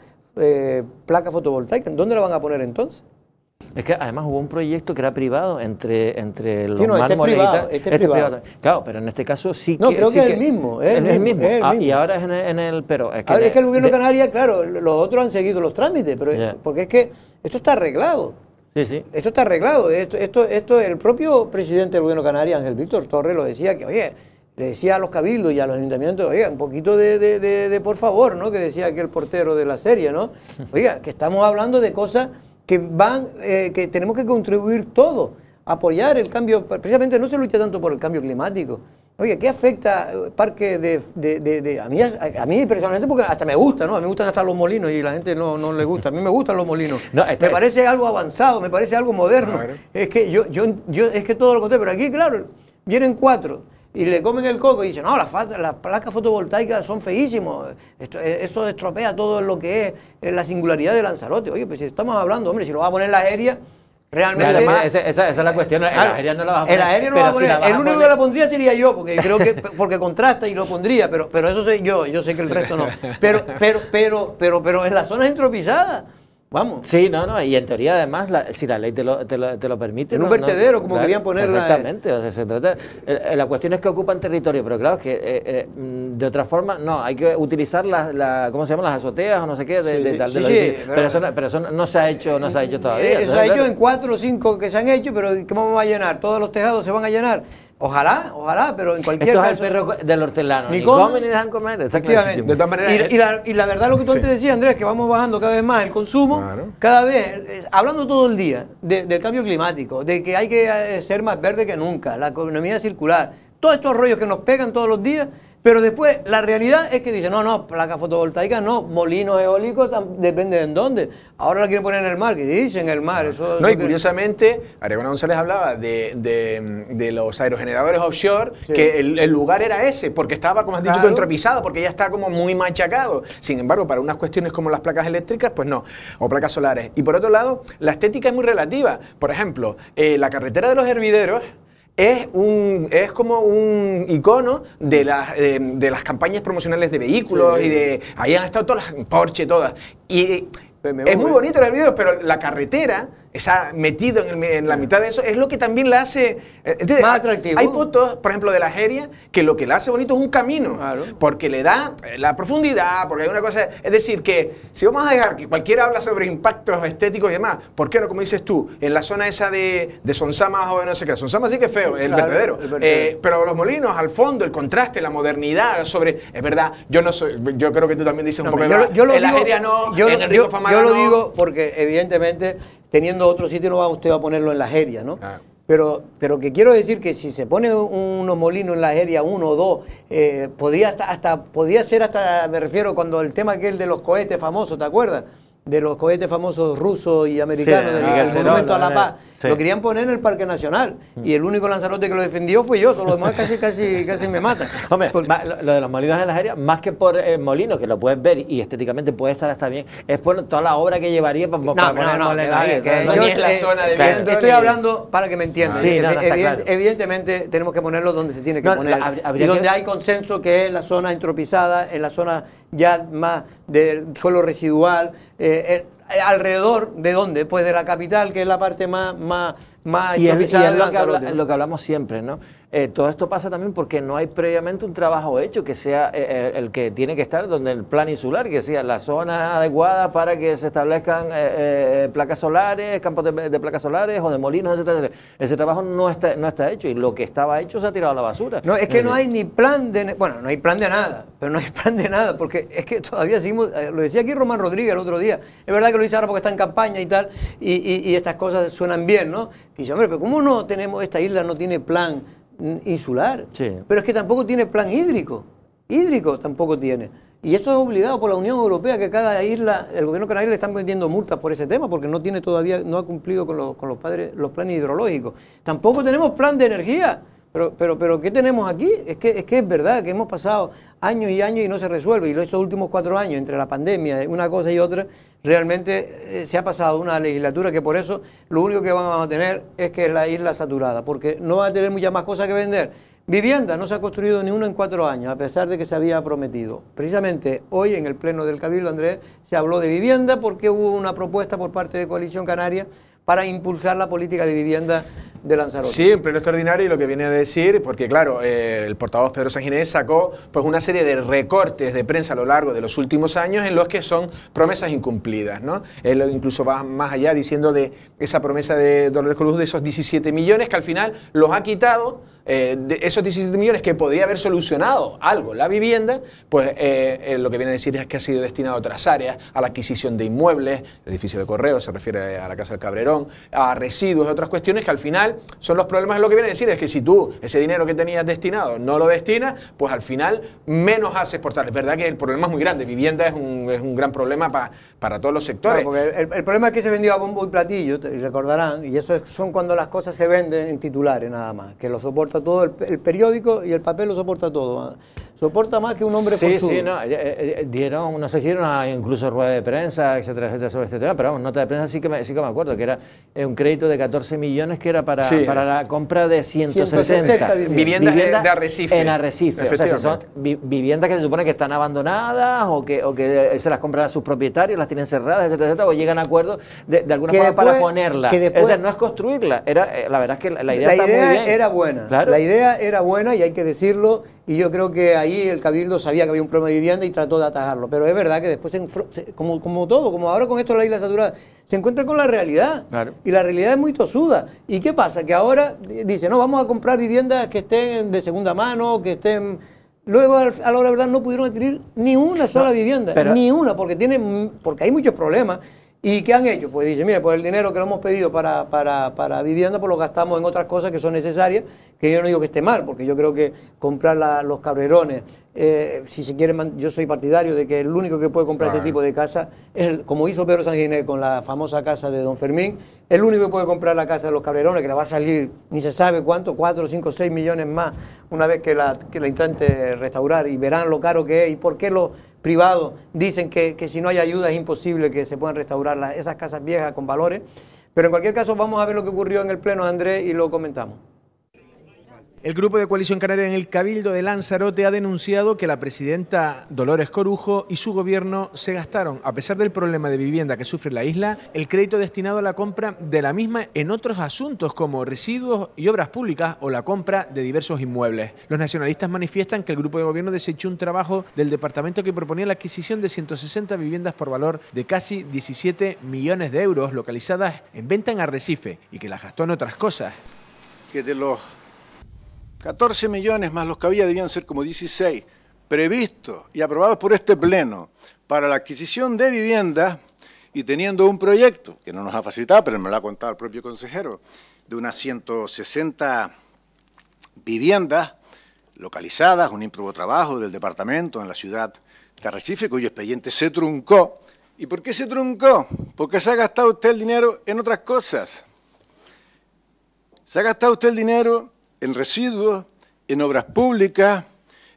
placas fotovoltaicas. ¿Dónde la van a poner entonces? Es que además hubo un proyecto que era privado entre los Mármoles y tal. Este es privado. Claro, pero en este caso sí que... No, creo que es el mismo. Es el mismo. Y ahora es en el... Pero es que, es que el gobierno de Canarias, claro, los otros han seguido los trámites, pero porque es que esto está arreglado. Sí. Esto está arreglado. Esto el propio presidente del gobierno de Canarias, Ángel Víctor Torres, lo decía que, oye, le decía a los cabildos y a los ayuntamientos, oiga, un poquito de por favor, ¿no? Que decía aquel portero de la serie, ¿no? Oiga, que estamos hablando de cosas que que tenemos que contribuir todos, apoyar el cambio, precisamente no se lucha tanto por el cambio climático. Oye, ¿qué afecta el parque a mí personalmente? Porque hasta me gusta, ¿no? A mí me gustan hasta los molinos y a la gente no le gusta. A mí me gustan los molinos. No, me parece algo avanzado, me parece algo moderno. Claro. Es que yo es que todo lo contrario, pero aquí, claro, vienen 4 y le comen el coco y dicen, no, las placas fotovoltaicas son feísimos, eso estropea todo lo que es la singularidad de Lanzarote. Oye, pues si estamos hablando, hombre, si lo va a poner en la aérea, realmente... Además, esa es la cuestión, en la aérea no la vas a poner. En la aérea no la vas a poner, el único que la pondría sería yo, porque creo que porque contrasta y lo pondría, pero eso soy yo sé que el resto no. Pero en las zonas entropizadas... Vamos. Sí, y en teoría además, si la ley te lo permite... En un vertedero, como querían ponerla. Exactamente, o sea, se trata... la cuestión es que ocupan territorio, pero claro, es que de otra forma, no, hay que utilizar ¿cómo se llaman? Las azoteas o no sé qué, pero eso no se ha hecho todavía. Se ha hecho en 4 o 5 que se han hecho, pero ¿cómo vamos a llenar? ¿Todos los tejados se van a llenar? Ojalá, pero en cualquier caso... Esto es el perro del hortelano, ni comen ni dejan comer, está clarísimo. De todas maneras... Y la verdad, lo que tú antes decías, Andrés, que vamos bajando cada vez más el consumo, cada vez, hablando todo el día del cambio climático, de que hay que ser más verde que nunca, la economía circular, todos estos rollos que nos pegan todos los días, Pero después, la realidad es que dicen, no, placa fotovoltaica no, molinos eólicos depende de en dónde. Ahora la quieren poner en el mar, que dicen el mar. Eso, no, y curiosamente, Ariana González hablaba de los aerogeneradores offshore, sí, que el lugar era ese, porque estaba, como has dicho, entropizado, porque ya está como muy machacado. Sin embargo, para unas cuestiones como las placas eléctricas, pues no, o placas solares. Y por otro lado, la estética es muy relativa. Por ejemplo, la carretera de los hervideros es como un icono de las campañas promocionales de vehículos, sí, y de ahí han estado todas las Porsche, todas. Y es muy bonito los videos, pero la carretera, metido en la mitad de eso, es lo que también la hace más atractivo. Hay fotos, por ejemplo, de la Jeria, que lo que la hace bonito es un camino, porque le da la profundidad, porque hay una cosa, es decir, que si vamos a dejar que cualquiera habla sobre impactos estéticos y demás, ¿por qué no, como dices tú, en la zona esa de Sonsama o de no sé qué? Sonsama sí que es feo, el vertedero, pero los molinos, al fondo, el contraste, la modernidad, es verdad, yo creo que tú también dices un poco de la Jeria no, en Enrico Famara yo lo digo porque evidentemente teniendo otro sitio no va usted a ponerlo en la Jeria, ¿no? Ah. Pero que quiero decir que si se pone unos molinos en la Jeria, 1 o 2, podría ser hasta, me refiero, cuando el tema aquel de los cohetes famosos, ¿te acuerdas? De los cohetes famosos rusos y americanos, del Monumento a la Paz. Sí. Lo querían poner en el Parque Nacional. Y el único Lanzarote que lo defendió fue yo. Todos los demás casi me matan. Hombre, lo de los molinos en la Jeria, más que por el molino, que lo puedes ver y estéticamente puede estar hasta bien, es por toda la obra que llevaría para poner ahí. No es la zona de viento. Estoy hablando para que me entiendan. Sí, claro. Evidentemente tenemos que ponerlo donde se tiene que poner. Y donde hay consenso, que es la zona entropizada, en la zona ya más de suelo residual, alrededor de dónde, pues de la capital, que es la parte más y es lo que hablamos siempre, ¿no? Todo esto pasa también porque no hay previamente un trabajo hecho que sea el que tiene que estar donde el plan insular, que sea la zona adecuada para que se establezcan placas solares, campos de placas solares o de molinos, etcétera. Ese trabajo no está hecho, y lo que estaba hecho se ha tirado a la basura. No, es que no hay ni plan de... Bueno, no hay plan de nada, pero no hay plan de nada, porque es que todavía seguimos... Lo decía aquí Román Rodríguez el otro día. Es verdad que lo dice ahora porque está en campaña y tal, y estas cosas suenan bien, ¿no? Y dice, hombre, pero ¿cómo no tenemos... Esta isla no tiene plan insular? Sí. Pero es que tampoco tiene plan hídrico. Hídrico tampoco tiene. Y esto es obligado por la Unión Europea, que cada isla, el gobierno canario le están metiendo multas por ese tema, porque no tiene todavía, no ha cumplido con los planes hidrológicos. Tampoco tenemos plan de energía. Pero ¿qué tenemos aquí? Es que es verdad que hemos pasado años y años y no se resuelve. Y estos últimos 4 años, entre la pandemia, una cosa y otra, realmente se ha pasado una legislatura que por eso lo único que van a tener es que es la isla saturada, porque no van a tener muchas más cosas que vender. Vivienda, no se ha construido ni una en 4 años, a pesar de que se había prometido. Precisamente hoy en el pleno del Cabildo, Andrés, se habló de vivienda porque hubo una propuesta por parte de Coalición Canaria para impulsar la política de vivienda de Lanzarote. Sí, un pleno extraordinario, y lo que viene a decir, porque claro, el portavoz Pedro Sanginés sacó pues una serie de recortes de prensa a lo largo de los últimos años en los que son promesas incumplidas, ¿no? Él incluso va más allá diciendo de esa promesa de Dolores Corujo de esos 17 millones que al final los ha quitado, de esos 17 millones que podría haber solucionado algo la vivienda, pues lo que viene a decir es que ha sido destinado a otras áreas, a la adquisición de inmuebles, el edificio de correos, se refiere a la Casa del Cabrerón, a residuos, a otras cuestiones que al final son los problemas. Lo que viene a decir es que si tú ese dinero que tenías destinado no lo destinas, pues al final menos haces por tal. Es verdad que el problema es muy grande, vivienda es un gran problema para todos los sectores. Claro, porque el problema es que se vendió a bombo y platillo, y recordarán, y eso son cuando las cosas se venden en titulares nada más, que lo soporta todo el periódico, y el papel lo soporta todo. Soporta más que un hombre forzudo. Sí, no, dieron, no sé si dieron incluso rueda de prensa, etcétera, sobre este tema, pero vamos, nota de prensa sí que me acuerdo, que era un crédito de 14 millones que era para la compra de 160 viviendas de Arrecife. En Arrecife, o sea, si son viviendas que se supone que están abandonadas o que se las compran a sus propietarios, las tienen cerradas, etcétera, o llegan a acuerdos de alguna forma para ponerla. Es decir, no es construirla, la verdad es que la idea está muy bien. Era buena, claro. La idea era buena y hay que decirlo, y yo creo que ahí el Cabildo sabía que había un problema de vivienda y trató de atajarlo, pero es verdad que después, como todo, como ahora con esto de la isla saturada, se encuentra con la realidad, claro. Y la realidad es muy tosuda. ¿Y qué pasa? Que ahora dice, no, vamos a comprar viviendas que estén de segunda mano, que estén... Luego, a la hora de verdad, no pudieron adquirir ni una sola vivienda, ni una, porque hay muchos problemas. ¿Y qué han hecho? Pues dice, mire, pues el dinero que lo hemos pedido para vivienda, pues lo gastamos en otras cosas que son necesarias, que yo no digo que esté mal, porque yo creo que comprar los cabrerones, si se quiere, yo soy partidario de que el único que puede comprar este tipo de casa, es como hizo Pedro Sanginés con la famosa casa de Don Fermín, el único que puede comprar la casa de los cabrerones, que le va a salir ni se sabe cuánto, 4, 5, 6 millones más, una vez que la intente restaurar, y verán lo caro que es y por qué los privados dicen que si no hay ayuda es imposible que se puedan restaurar esas casas viejas con valores. Pero en cualquier caso vamos a ver lo que ocurrió en el pleno, Andrés, y lo comentamos. El grupo de Coalición Canaria en el Cabildo de Lanzarote ha denunciado que la presidenta Dolores Corujo y su gobierno se gastaron, a pesar del problema de vivienda que sufre la isla, el crédito destinado a la compra de la misma en otros asuntos como residuos y obras públicas o la compra de diversos inmuebles. Los nacionalistas manifiestan que el grupo de gobierno desechó un trabajo del departamento que proponía la adquisición de 160 viviendas por valor de casi 17 millones de euros localizadas en venta en Arrecife y que las gastó en otras cosas. Que de los 14 millones más los que había debían ser como 16 previstos y aprobados por este pleno para la adquisición de viviendas, y teniendo un proyecto que no nos ha facilitado, pero me lo ha contado el propio consejero, de unas 160 viviendas localizadas, un ímprobo trabajo del departamento en la ciudad de Arrecife, cuyo expediente se truncó. ¿Y por qué se truncó? Porque se ha gastado usted el dinero en otras cosas. Se ha gastado usted el dinero en residuos, en obras públicas,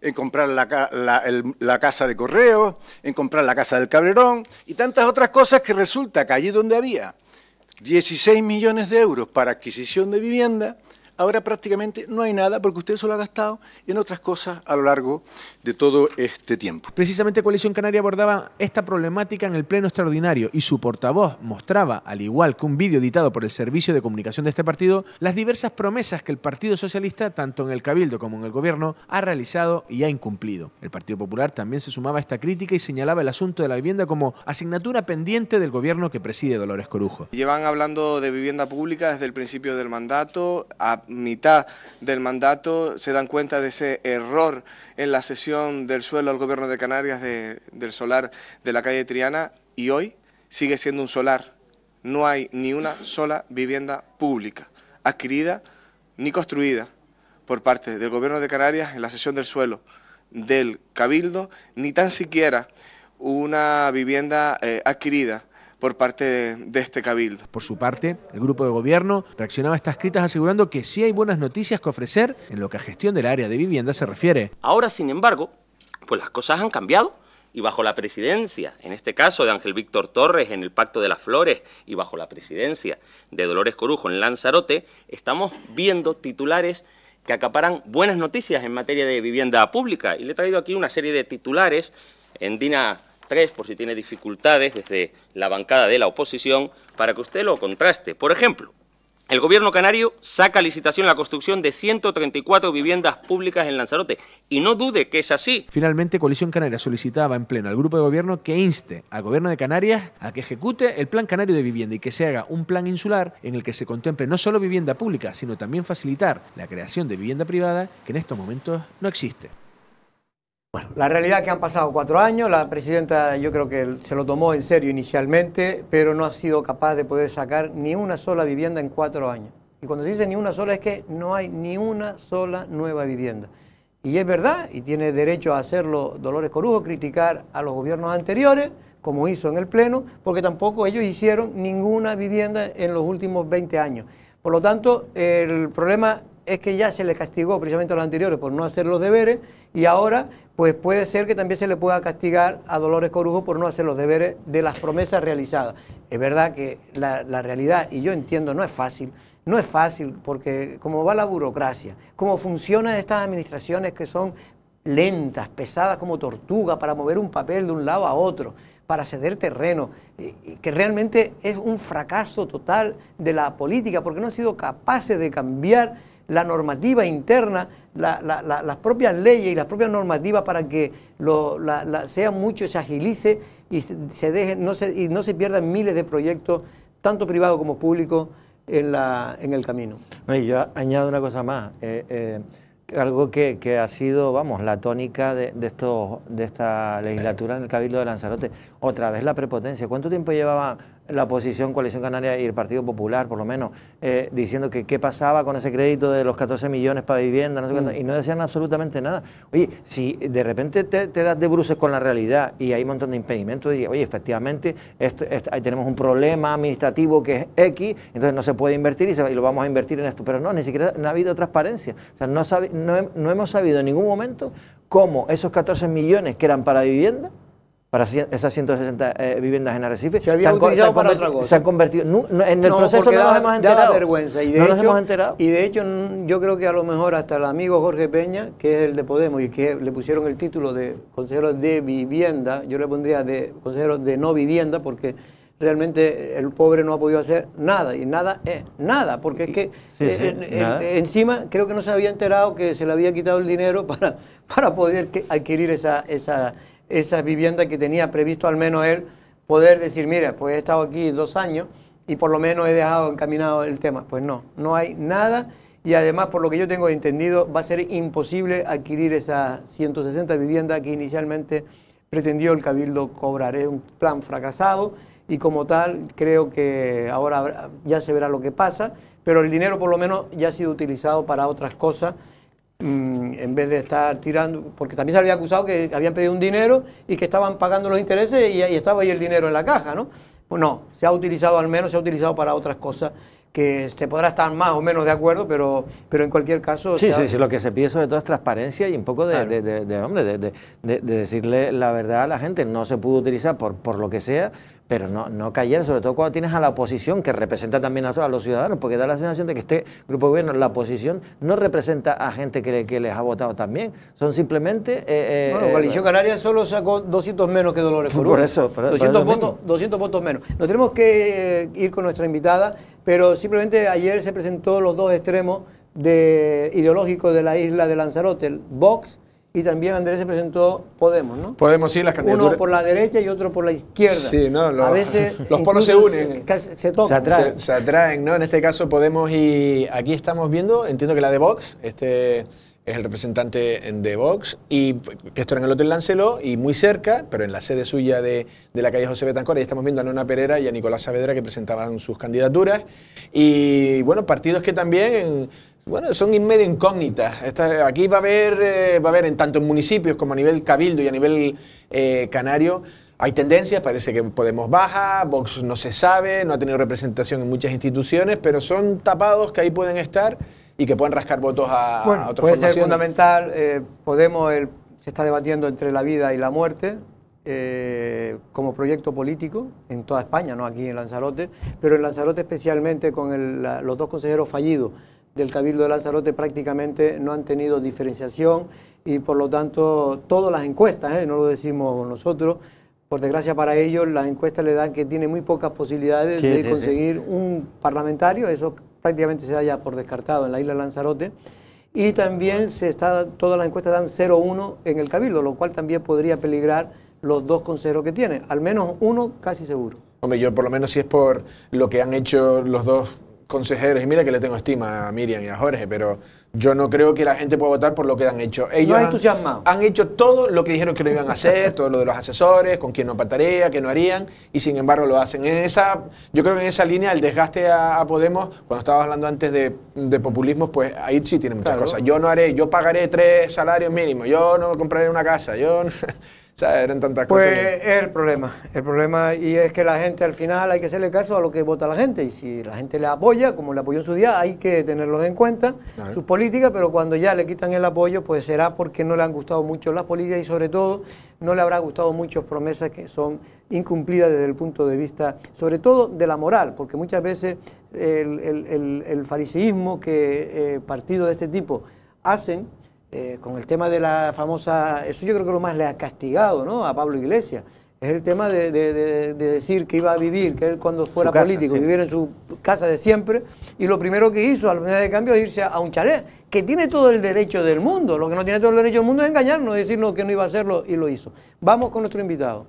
en comprar la casa de correo, en comprar la casa del Cabrerón y tantas otras cosas, que resulta que allí donde había 16 millones de euros para adquisición de vivienda, ahora prácticamente no hay nada, porque usted se lo ha gastado en otras cosas a lo largo de todo este tiempo. Precisamente Coalición Canaria abordaba esta problemática en el pleno extraordinario y su portavoz mostraba, al igual que un vídeo editado por el servicio de comunicación de este partido, las diversas promesas que el Partido Socialista, tanto en el Cabildo como en el Gobierno, ha realizado y ha incumplido. El Partido Popular también se sumaba a esta crítica y señalaba el asunto de la vivienda como asignatura pendiente del Gobierno que preside Dolores Corujo. Llevan hablando de vivienda pública desde el principio del mandato. A mitad del mandato se dan cuenta de ese error en la cesión del suelo al Gobierno de Canarias del solar de la calle Triana, y hoy sigue siendo un solar. No hay ni una sola vivienda pública adquirida ni construida por parte del Gobierno de Canarias en la cesión del suelo del Cabildo, ni tan siquiera una vivienda adquirida por parte de este Cabildo. Por su parte, el grupo de gobierno reaccionaba a estas críticas asegurando que sí hay buenas noticias que ofrecer en lo que a gestión del área de vivienda se refiere. Ahora, sin embargo, pues las cosas han cambiado, y bajo la presidencia, en este caso de Ángel Víctor Torres en el Pacto de las Flores, y bajo la presidencia de Dolores Corujo en Lanzarote, estamos viendo titulares que acaparan buenas noticias en materia de vivienda pública. Y le he traído aquí una serie de titulares en DINA 3, por si tiene dificultades, desde la bancada de la oposición, para que usted lo contraste. Por ejemplo, el Gobierno canario saca a licitación la construcción de 134 viviendas públicas en Lanzarote, y no dude que es así. Finalmente, Coalición Canaria solicitaba en pleno al grupo de gobierno que inste al Gobierno de Canarias a que ejecute el Plan Canario de Vivienda y que se haga un plan insular en el que se contemple no solo vivienda pública, sino también facilitar la creación de vivienda privada, que en estos momentos no existe. Bueno, la realidad es que han pasado 4 años, la presidenta yo creo que se lo tomó en serio inicialmente, pero no ha sido capaz de poder sacar ni una sola vivienda en 4 años. Y cuando se dice ni una sola es que no hay ni una sola nueva vivienda. Y es verdad, y tiene derecho a hacerlo Dolores Corujo, criticar a los gobiernos anteriores, como hizo en el Pleno, porque tampoco ellos hicieron ninguna vivienda en los últimos 20 años. Por lo tanto, el problema es que ya se le castigó precisamente a los anteriores por no hacer los deberes, y ahora pues puede ser que también se le pueda castigar a Dolores Corujo por no hacer los deberes de las promesas realizadas. Es verdad que la realidad, y yo entiendo, no es fácil porque como va la burocracia, cómo funcionan estas administraciones que son lentas, pesadas como tortuga para mover un papel de un lado a otro, para ceder terreno, que realmente es un fracaso total de la política, porque no han sido capaces de cambiar la normativa interna, las propias leyes y las propias normativas para que sea mucho, se agilice y no se pierdan miles de proyectos, tanto privados como públicos, en el camino. Y yo añado una cosa más, algo que ha sido, vamos, la tónica de esta legislatura en el Cabildo de Lanzarote. Otra vez la prepotencia. ¿Cuánto tiempo llevaba la oposición, Coalición Canaria y el Partido Popular, por lo menos, diciendo que qué pasaba con ese crédito de los 14 millones para vivienda, no sé cuánto, y no decían absolutamente nada. Oye, si de repente te das de bruces con la realidad y hay un montón de impedimentos, diría, oye, efectivamente, ahí tenemos un problema administrativo que es X, entonces no se puede invertir y lo vamos a invertir en esto. Pero no, ni siquiera no ha habido transparencia. O sea, no hemos sabido en ningún momento cómo esos 14 millones que eran para vivienda, para esas 160 viviendas en Arrecife, se han convertido. En el proceso no nos hemos enterado. Da vergüenza. Y de no hecho, nos hemos enterado. Y de hecho, yo creo que a lo mejor hasta el amigo Jorge Peña, que es el de Podemos y que le pusieron el título de consejero de vivienda, yo le pondría de consejero de no vivienda, porque realmente el pobre no ha podido hacer nada, y nada es nada, porque es que encima creo que no se había enterado que se le había quitado el dinero para poder adquirir esa vivienda que tenía previsto al menos él, poder decir, mira, pues he estado aquí 2 años y por lo menos he dejado encaminado el tema. Pues no hay nada, y además, por lo que yo tengo entendido, va a ser imposible adquirir esas 160 viviendas que inicialmente pretendió el Cabildo cobrar. Es un plan fracasado y como tal creo que ahora ya se verá lo que pasa, pero el dinero por lo menos ya ha sido utilizado para otras cosas, en vez de estar tirando, porque también se había acusado que habían pedido un dinero y que estaban pagando los intereses y estaba ahí el dinero en la caja, ¿no? Pues no, se ha utilizado, al menos se ha utilizado para otras cosas que se podrá estar más o menos de acuerdo, pero en cualquier caso... Sí, lo que se pide sobre todo es transparencia y un poco de decirle la verdad a la gente. No se pudo utilizar por lo que sea, pero no callar, sobre todo cuando tienes a la oposición, que representa también a los ciudadanos, porque da la sensación de que este grupo de gobierno, la oposición, no representa a gente que les ha votado también. Son simplemente... bueno, Coalición Canaria solo sacó 200 menos que Dolores Corujo. Por eso. 200 votos menos. Nos tenemos que ir con nuestra invitada, pero simplemente ayer se presentó los dos extremos ideológicos de la isla de Lanzarote, el Vox, y también Andrés se presentó Podemos, ¿no? Podemos, sí, las candidaturas. Uno por la derecha y otro por la izquierda. Sí, ¿no? A veces los polos se unen. Se tocan. Se atraen, ¿no? En este caso Podemos, y aquí estamos viendo, entiendo que la de Vox, es el representante de Vox, y que esto era en el Hotel Lancelot, y muy cerca, pero en la sede suya de la calle José Betancor, ahí estamos viendo a Nona Pereira y a Nicolás Saavedra, que presentaban sus candidaturas. Y bueno, partidos que también... Bueno, son medio incógnitas. Aquí va a haber tanto en municipios como a nivel cabildo y a nivel canario, hay tendencias, parece que Podemos baja, Vox no se sabe, no ha tenido representación en muchas instituciones, pero son tapados que ahí pueden estar y que pueden rascar votos a otras formaciones. Puede ser fundamental. Podemos se está debatiendo entre la vida y la muerte como proyecto político en toda España, no aquí en Lanzarote, pero en Lanzarote especialmente con los dos consejeros fallidos del Cabildo de Lanzarote prácticamente no han tenido diferenciación, y por lo tanto todas las encuestas, no lo decimos nosotros, por desgracia para ellos, las encuestas le dan que tiene muy pocas posibilidades de conseguir un parlamentario. Eso prácticamente se da ya por descartado en la isla de Lanzarote, y también todas las encuestas dan 0-1 en el Cabildo, lo cual también podría peligrar los dos consejeros que tiene, al menos uno casi seguro. Hombre, yo por lo menos si es por lo que han hecho los dos consejeros, y mira que le tengo estima a Miriam y a Jorge, pero yo no creo que la gente pueda votar por lo que han hecho. Ellos han hecho todo lo que dijeron que lo iban a hacer, todo lo de los asesores, con quién no pactaría, qué no harían, y sin embargo lo hacen. Yo creo que en esa línea el desgaste a Podemos, cuando estabas hablando antes de populismo, pues ahí sí tiene muchas cosas. Yo pagaré 3 salarios mínimos, yo no compraré una casa, o sea, eran tantas cosas. Pues es el problema, y es que la gente al final hay que hacerle caso a lo que vota la gente, y si la gente le apoya, como le apoyó en su día, hay que tenerlos en cuenta, sus políticas, pero cuando ya le quitan el apoyo, pues será porque no le han gustado mucho las políticas, y sobre todo no le habrá gustado muchas promesas que son incumplidas desde el punto de vista, sobre todo de la moral, porque muchas veces el fariseísmo que partidos de este tipo hacen, con el tema de la famosa, eso yo creo que lo más le ha castigado, ¿no?, a Pablo Iglesias, es el tema de decir que iba a vivir, que él cuando fuera político, vivir en su casa de siempre, y lo primero que hizo al primer de cambio es irse a un chalet, que tiene todo el derecho del mundo. Lo que no tiene todo el derecho del mundo es engañarnos, decirnos que no iba a hacerlo, y lo hizo. Vamos con nuestro invitado.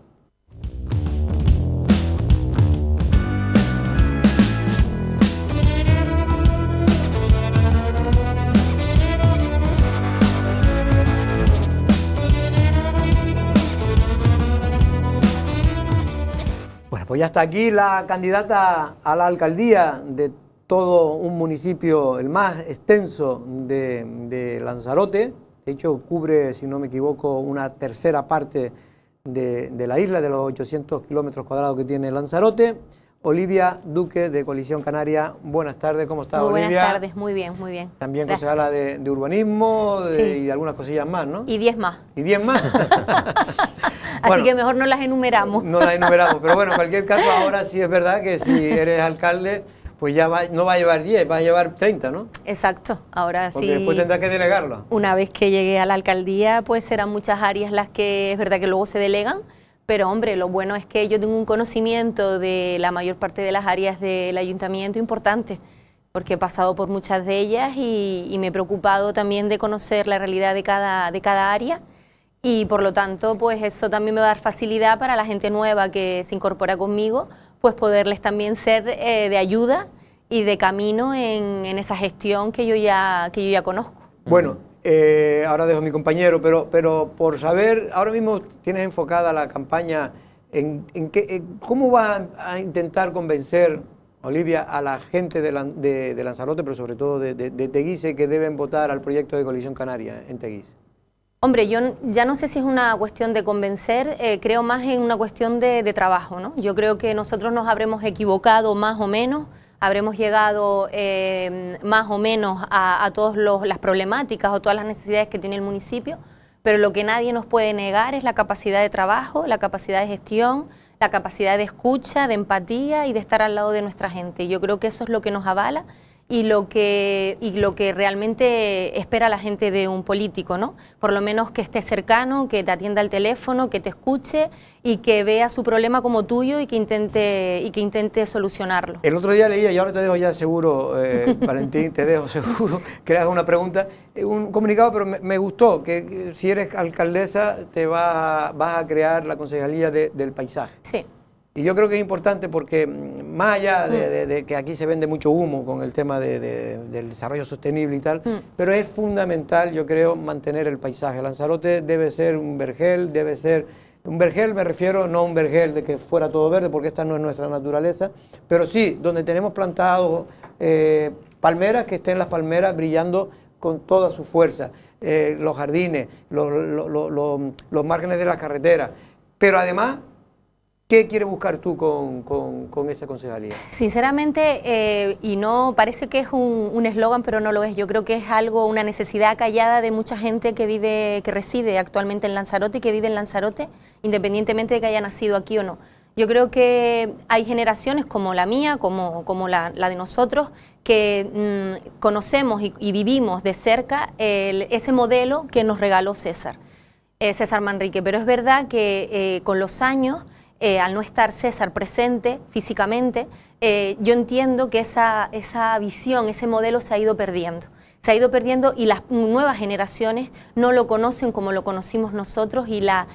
Pues ya está aquí la candidata a la alcaldía de todo un municipio, el más extenso de Lanzarote. De hecho, cubre, si no me equivoco, una tercera parte de la isla, de los 800 kilómetros cuadrados que tiene Lanzarote. Olivia Duque, de Coalición Canaria. Buenas tardes, ¿cómo está, Olivia? Muy buenas tardes, muy bien, muy bien. También concejala de urbanismo y de algunas cosillas más, ¿no? Y 10 más. ¿Y 10 más? Así bueno, que mejor no las enumeramos. No las enumeramos, pero bueno, en cualquier caso, ahora sí es verdad que si eres alcalde, pues ya no va a llevar 10, va a llevar 30, ¿no? Exacto, ahora porque sí. Después tendrás que delegarlo. Una vez que llegue a la alcaldía, pues serán muchas áreas las que es verdad que luego se delegan, pero hombre, lo bueno es que yo tengo un conocimiento de la mayor parte de las áreas del ayuntamiento importante, porque he pasado por muchas de ellas y me he preocupado también de conocer la realidad de cada área. Y por lo tanto, pues eso también me va a dar facilidad para la gente nueva que se incorpora conmigo, pues poderles también ser de ayuda y de camino en esa gestión que yo ya conozco. Bueno, ahora dejo a mi compañero, pero por saber, ahora mismo tienes enfocada la campaña ¿cómo vas a intentar convencer, Olivia, a la gente de Lanzarote, pero sobre todo de Teguise, que deben votar al proyecto de Coalición Canaria en Teguise? Hombre, yo ya no sé si es una cuestión de convencer, creo más en una cuestión de trabajo, ¿no? Yo creo que nosotros nos habremos equivocado más o menos, habremos llegado más o menos a todas las problemáticas o todas las necesidades que tiene el municipio, pero lo que nadie nos puede negar es la capacidad de trabajo, la capacidad de gestión, la capacidad de escucha, de empatía y de estar al lado de nuestra gente. Yo creo que eso es lo que nos avala y lo que realmente espera la gente de un político, ¿no? Por lo menos que esté cercano, que te atienda al teléfono, que te escuche y que vea su problema como tuyo y que intente solucionarlo. El otro día leía, y ahora te dejo ya seguro, Valentín, te dejo seguro que le haga una pregunta, un comunicado, pero me gustó, que si eres alcaldesa vas a crear la concejalía del paisaje. Sí. Y yo creo que es importante porque más allá de que aquí se vende mucho humo con el tema del desarrollo sostenible y tal, pero es fundamental, yo creo, mantener el paisaje. Lanzarote debe ser un vergel, me refiero no a un vergel de que fuera todo verde, porque esta no es nuestra naturaleza, pero sí, donde tenemos plantados palmeras, que estén las palmeras brillando con toda su fuerza, los jardines, los márgenes de las carreteras, pero además, ¿qué quieres buscar tú con esa concejalía? Sinceramente, y no parece que es un eslogan, pero no lo es. Yo creo que es una necesidad callada de mucha gente que reside actualmente en Lanzarote y que vive en Lanzarote, independientemente de que haya nacido aquí o no. Yo creo que hay generaciones como la mía, como la de nosotros, que conocemos y vivimos de cerca ese modelo que nos regaló César Manrique. Pero es verdad que con los años, al no estar César presente físicamente, yo entiendo que esa visión, ese modelo se ha ido perdiendo. Se ha ido perdiendo y las nuevas generaciones no lo conocen como lo conocimos nosotros y la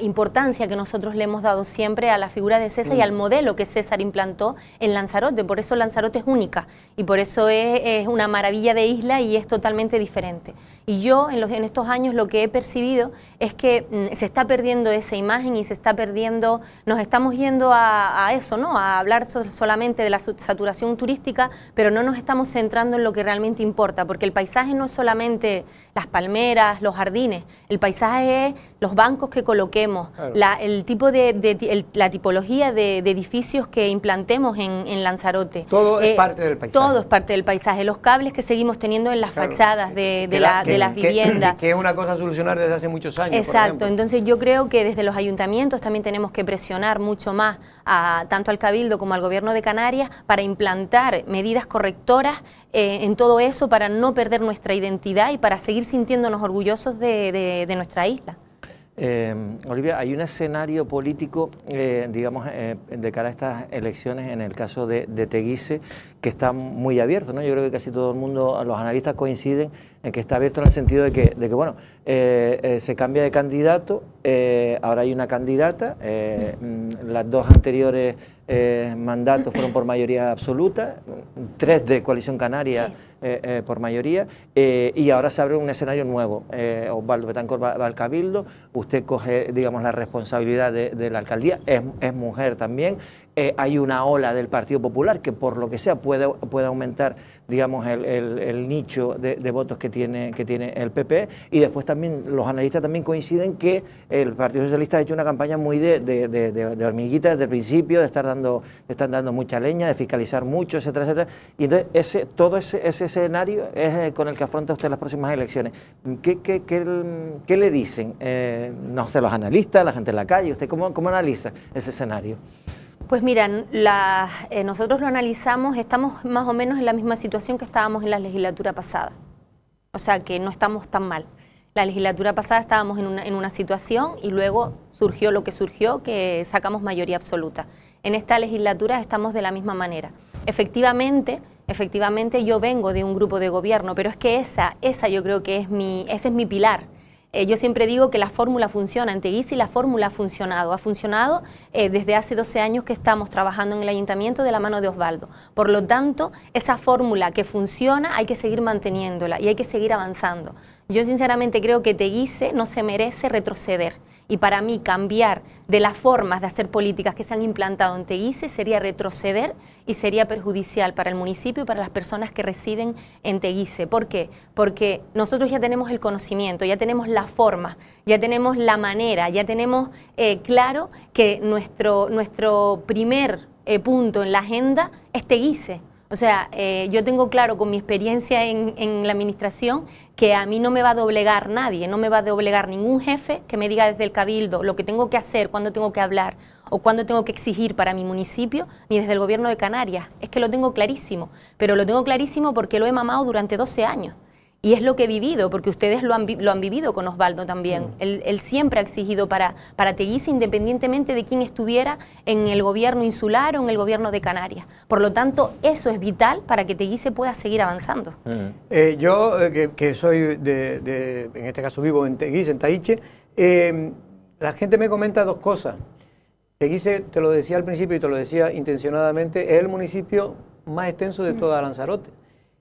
importancia que nosotros le hemos dado siempre a la figura de César y al modelo que César implantó en Lanzarote. Por eso Lanzarote es única y por eso es una maravilla de isla y es totalmente diferente. Y yo en estos años lo que he percibido es que se está perdiendo esa imagen y se está perdiendo, nos estamos yendo a eso, ¿no? A hablar solamente de la saturación turística, pero no nos estamos centrando en lo que realmente importa, porque el paisaje no es solamente las palmeras, los jardines, el paisaje es los bancos que coloquemos, claro, la tipología de edificios que implantemos en Lanzarote. Todo es parte del paisaje. Todo es parte del paisaje, los cables que seguimos teniendo en las fachadas de las viviendas. Que es una cosa a solucionar desde hace muchos años. Exacto, entonces yo creo que desde los ayuntamientos también tenemos que presionar mucho más tanto al Cabildo como al Gobierno de Canarias para implantar medidas correctoras en todo eso, para no perder nuestra identidad y para seguir sintiéndonos orgullosos de nuestra isla. Olivia, hay un escenario político, digamos, de cara a estas elecciones, en el caso de Teguise, está muy abierto, ¿no? Yo creo que casi todo el mundo, los analistas coinciden en que está abierto en el sentido de que bueno, se cambia de candidato, ahora hay una candidata, las dos anteriores mandatos fueron por mayoría absoluta, 3 de Coalición Canaria, sí, por mayoría, y ahora se abre un escenario nuevo. Osvaldo Betancourt va al Cabildo, usted coge, digamos, la responsabilidad de la alcaldía, es mujer también. Hay una ola del Partido Popular que por lo que sea puede aumentar, digamos, el nicho de votos que tiene el PP, y después también los analistas también coinciden que el Partido Socialista ha hecho una campaña muy de hormiguita desde el principio, de estar dando mucha leña, de fiscalizar mucho, etcétera, etcétera, y entonces todo ese escenario es con el que afronta usted las próximas elecciones. ¿Qué le dicen? No sé, los analistas, la gente en la calle, ¿usted cómo analiza ese escenario? Pues mira, nosotros lo analizamos, estamos más o menos en la misma situación que estábamos en la legislatura pasada. O sea que no estamos tan mal. La legislatura pasada estábamos en una situación y luego surgió lo que surgió, que sacamos mayoría absoluta. En esta legislatura estamos de la misma manera. Efectivamente yo vengo de un grupo de gobierno, pero es que esa yo creo que ese es mi pilar. Yo siempre digo que la fórmula funciona en Teguise y la fórmula ha funcionado desde hace 12 años que estamos trabajando en el ayuntamiento de la mano de Osvaldo. Por lo tanto, esa fórmula que funciona hay que seguir manteniéndola y hay que seguir avanzando. Yo sinceramente creo que Teguise no se merece retroceder. Y para mí cambiar de las formas de hacer políticas que se han implantado en Teguise sería retroceder y sería perjudicial para el municipio y para las personas que residen en Teguise. ¿Por qué? Porque nosotros ya tenemos el conocimiento, ya tenemos la forma, ya tenemos la manera, ya tenemos claro que nuestro primer punto en la agenda es Teguise. O sea, yo tengo claro con mi experiencia en la administración que a mí no me va a doblegar nadie, no me va a doblegar ningún jefe que me diga desde el Cabildo lo que tengo que hacer, cuándo tengo que hablar o cuándo tengo que exigir para mi municipio, ni desde el Gobierno de Canarias. Es que lo tengo clarísimo, pero lo tengo clarísimo porque lo he mamado durante 12 años. Y es lo que he vivido, porque ustedes lo han vivido con Osvaldo también. Él siempre ha exigido para Teguise, independientemente de quién estuviera en el gobierno insular o en el gobierno de Canarias. Por lo tanto, eso es vital para que Teguise pueda seguir avanzando. Yo, que soy en este caso vivo en Teguise, en Tahiche, la gente me comenta 2 cosas. Teguise, te lo decía al principio y te lo decía intencionadamente, es el municipio más extenso de toda Lanzarote.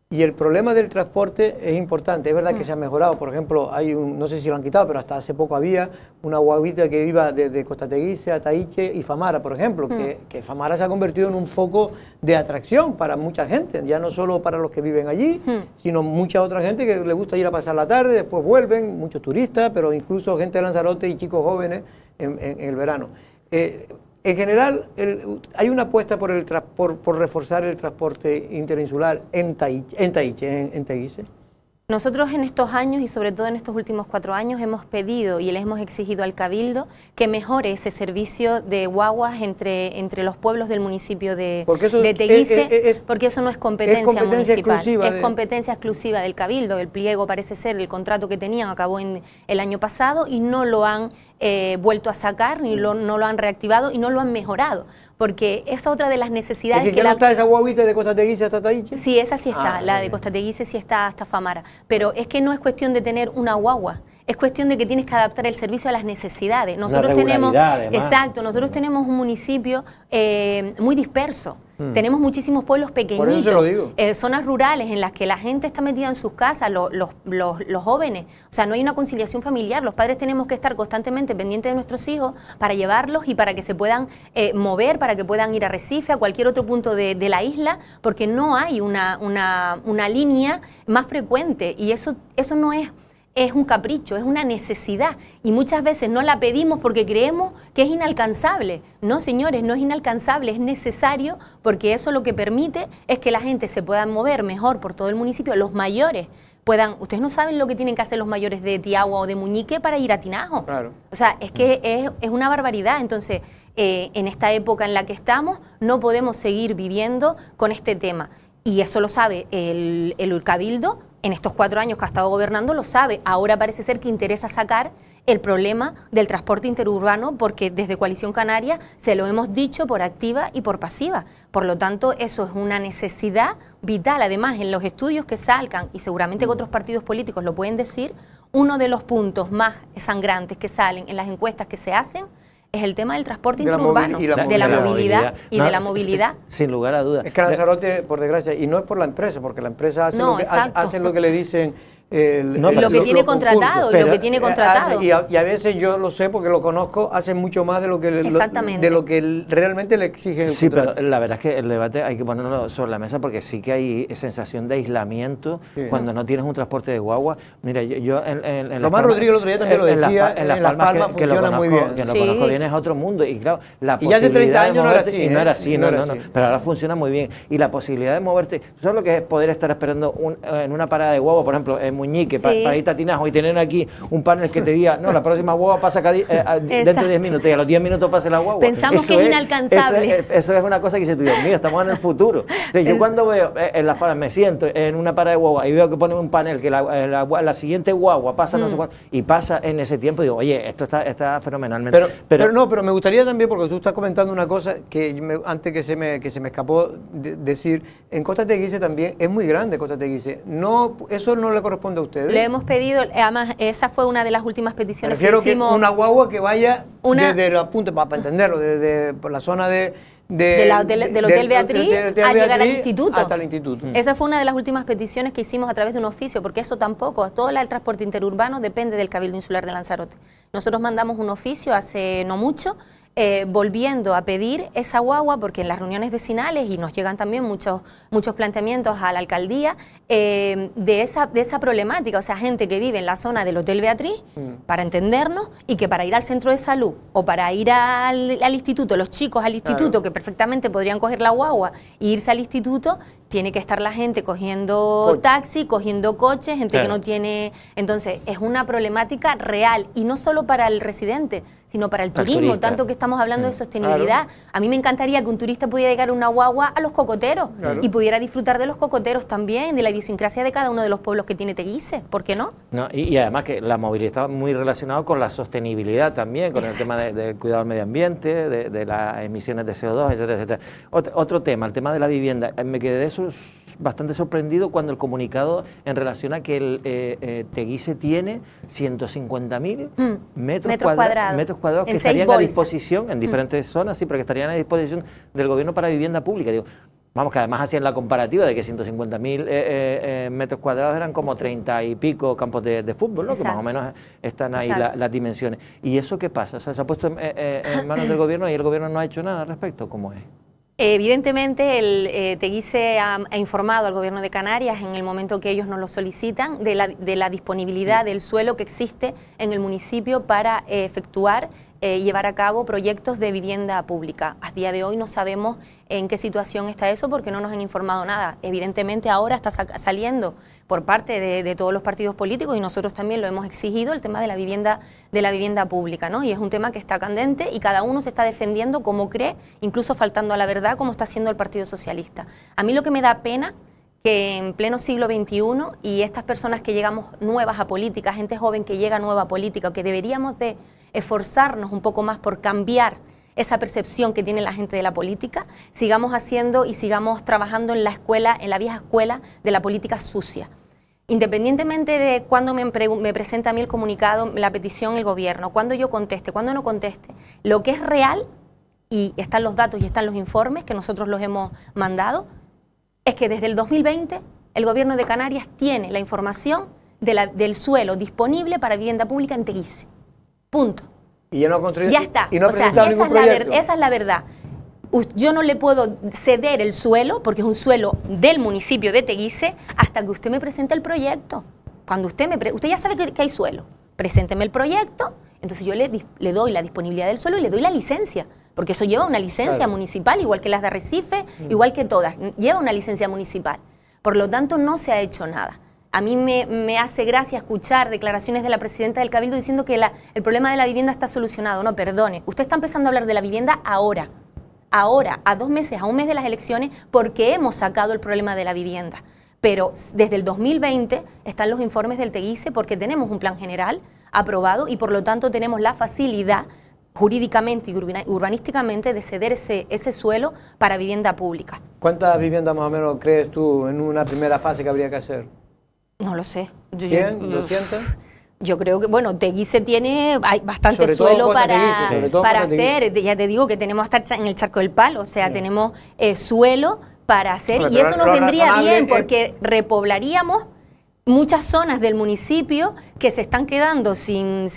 Y el problema del transporte es importante. Es verdad que se ha mejorado. Por ejemplo, no sé si lo han quitado, pero hasta hace poco había una guaguita que iba desde Costa Teguise a Tahiche y Famara, por ejemplo, que Famara se ha convertido en un foco de atracción para mucha gente, ya no solo para los que viven allí, sino mucha otra gente que le gusta ir a pasar la tarde, después vuelven, muchos turistas, pero incluso gente de Lanzarote y chicos jóvenes en el verano. En general, hay una apuesta por reforzar el transporte interinsular en Teguise. Nosotros en estos años y sobre todo en estos últimos 4 años hemos pedido y le hemos exigido al Cabildo que mejore ese servicio de guaguas entre los pueblos del municipio de Teguise, porque eso no es competencia municipal, es competencia exclusiva del Cabildo. El pliego parece ser, el contrato que tenían acabó el año pasado y no lo han vuelto a sacar, no lo han reactivado y no lo han mejorado, porque es otra de las necesidades. ¿Es que ya no está esa guaguita de Costa Teguise hasta Tahiche? Sí, esa sí está, la de Costa Teguise sí está hasta Famara, pero es que no es cuestión de tener una guagua, es cuestión de que tienes que adaptar el servicio a las necesidades. Nosotros tenemos, nosotros tenemos un municipio muy disperso. Tenemos muchísimos pueblos pequeñitos, zonas rurales en las que la gente está metida en sus casas, los jóvenes. O sea, no hay una conciliación familiar. Los padres tenemos que estar constantemente pendientes de nuestros hijos para llevarlos y para que se puedan mover, para que puedan ir a Recife, a cualquier otro punto de la isla, porque no hay una línea más frecuente y eso no es un capricho, es una necesidad y muchas veces no la pedimos porque creemos que es inalcanzable. No, señores, no es inalcanzable, es necesario porque eso lo que permite es que la gente se pueda mover mejor por todo el municipio, los mayores puedan, ustedes no saben lo que tienen que hacer los mayores de Tiagua o de Muñique para ir a Tinajo. Claro. O sea, es que es una barbaridad. Entonces, en esta época en la que estamos, no podemos seguir viviendo con este tema. Y eso lo sabe el Cabildo en estos 4 años que ha estado gobernando lo sabe. Ahora parece ser que interesa sacar el problema del transporte interurbano porque desde Coalición Canaria se lo hemos dicho por activa y por pasiva. Por lo tanto, eso es una necesidad vital. Además, en los estudios que salgan, y seguramente que otros partidos políticos lo pueden decir, uno de los puntos más sangrantes que salen en las encuestas que se hacen es el tema del transporte interurbano, de la movilidad y de la movilidad. Sin lugar a dudas. Es que Lanzarote, por desgracia, y no es por la empresa, porque la empresa hace lo que le dicen. Lo que tiene contratado, lo que tiene contratado. Y a veces yo lo sé porque lo conozco, hacen mucho más de lo que realmente le exigen. Sí, pero la verdad es que el debate hay que ponerlo sobre la mesa porque sí que hay sensación de aislamiento cuando no tienes un transporte de guagua. Mira, yo en Román Rodríguez el otro día también lo decía, en Las Palmas que lo conozco, muy bien. Que lo conozco bien, es otro mundo. Y claro, la y ya hace 30 años no era así, no. Pero ahora funciona muy bien. Y la posibilidad de moverte, ¿sabes lo que es poder estar esperando en una parada de guagua, por ejemplo, en Muñique, para ir a Tinajo y tener aquí un panel que te diga, no, la próxima guagua pasa dentro de 10 minutos y a los 10 minutos pasa la guagua? Pensamos que es inalcanzable. Eso es una cosa que dice tú, Dios mío, estamos en el futuro. Entonces, yo cuando veo en las paradas, me siento en una parada de guagua y veo que ponen un panel que la siguiente guagua pasa no sé cuánto, y pasa en ese tiempo, digo, oye, esto está fenomenalmente. Pero me gustaría también, porque tú estás comentando una cosa que antes que se me escapó decir, en Costa Teguise también es muy grande Costa Teguise. No, eso no le corresponde a ustedes. Le hemos pedido, además esa fue una de las últimas peticiones que hicimos. Que una guagua que vaya desde la punta, para entenderlo, desde por la zona del Hotel Beatriz a llegar al instituto. Hasta el instituto. Esa fue una de las últimas peticiones que hicimos a través de un oficio, porque eso tampoco, todo el transporte interurbano depende del Cabildo Insular de Lanzarote. Nosotros mandamos un oficio hace no mucho, volviendo a pedir esa guagua, porque en las reuniones vecinales, y nos llegan también muchos planteamientos a la alcaldía, de esa problemática, o sea, gente que vive en la zona del Hotel Beatriz, para entendernos, y que para ir al centro de salud o para ir al instituto, los chicos al instituto, que perfectamente podrían coger la guagua e irse al instituto, tiene que estar la gente cogiendo taxi, cogiendo coches, gente que no tiene... Entonces, es una problemática real, y no solo para el residente, sino para el turismo, tanto que estamos hablando de sostenibilidad. A mí me encantaría que un turista pudiera llegar a una guagua a los cocoteros y pudiera disfrutar de los cocoteros también, de la idiosincrasia de cada uno de los pueblos que tiene Teguise. ¿Por qué no? Y además que la movilidad está muy relacionada con la sostenibilidad también, con el tema del cuidado del medio ambiente, de las emisiones de CO2, etcétera, etcétera. Otro tema, el tema de la vivienda. Me quedé de eso bastante sorprendido cuando el comunicado en relación a que el Teguise tiene 150.000 metros cuadrados que estarían a disposición en diferentes zonas, sí, pero que estarían a disposición del gobierno para vivienda pública. Digo, vamos, que además hacían la comparativa de que 150.000 metros cuadrados eran como 30 y pico campos de fútbol, ¿no? Que más o menos están ahí las dimensiones. ¿Y eso qué pasa? O sea, ¿se ha puesto en manos del gobierno y el gobierno no ha hecho nada al respecto? ¿Cómo es? Evidentemente, el Teguise ha informado al Gobierno de Canarias en el momento que ellos nos lo solicitan de la disponibilidad del suelo que existe en el municipio para efectuar llevar a cabo proyectos de vivienda pública. A día de hoy no sabemos en qué situación está eso porque no nos han informado nada. Evidentemente ahora está saliendo por parte de todos los partidos políticos, y nosotros también lo hemos exigido, el tema de la vivienda pública, ¿no? Y es un tema que está candente y cada uno se está defendiendo como cree, incluso faltando a la verdad, como está haciendo el Partido Socialista. A mí lo que me da pena que en pleno siglo XXI y estas personas que llegamos nuevas a política, gente joven que llega nueva a política, que deberíamos de esforzarnos un poco más por cambiar esa percepción que tiene la gente de la política, sigamos haciendo y sigamos trabajando en la escuela, en la vieja escuela de la política sucia. Independientemente de cuándo me presenta a mí el comunicado, la petición, el gobierno, cuándo yo conteste, cuándo no conteste, lo que es real, y están los datos y están los informes que nosotros los hemos mandado, es que desde el 2020 el gobierno de Canarias tiene la información del suelo disponible para vivienda pública en Teguise. Punto. Y ya no ha construido. Ya está. Y no ha presentado ningún proyecto. Esa es la verdad. Yo no le puedo ceder el suelo, porque es un suelo del municipio de Teguise, hasta que usted me presente el proyecto. Cuando usted ya sabe que hay suelo, presénteme el proyecto, entonces yo le doy la disponibilidad del suelo y le doy la licencia, porque eso lleva una licencia municipal, igual que las de Arrecife, igual que todas, lleva una licencia municipal. Por lo tanto, no se ha hecho nada. A mí me hace gracia escuchar declaraciones de la presidenta del Cabildo diciendo que el problema de la vivienda está solucionado. No, perdone, usted está empezando a hablar de la vivienda ahora, a 2 meses, a 1 mes de las elecciones, porque hemos sacado el problema de la vivienda. pero desde el 2020 están los informes del TEGICE porque tenemos un plan general aprobado y por lo tanto tenemos la facilidad jurídicamente y urbanísticamente de ceder ese suelo para vivienda pública. ¿Cuántas viviendas más o menos crees tú en una primera fase que habría que hacer? No lo sé. ¿100? ¿200? Yo creo que, bueno, Teguise hay bastante suelo para hacer. Ya te digo que tenemos hasta en el Charco del Palo, o sea, tenemos suelo para hacer, y eso nos vendría bien porque repoblaríamos muchas zonas del municipio que se están quedando sin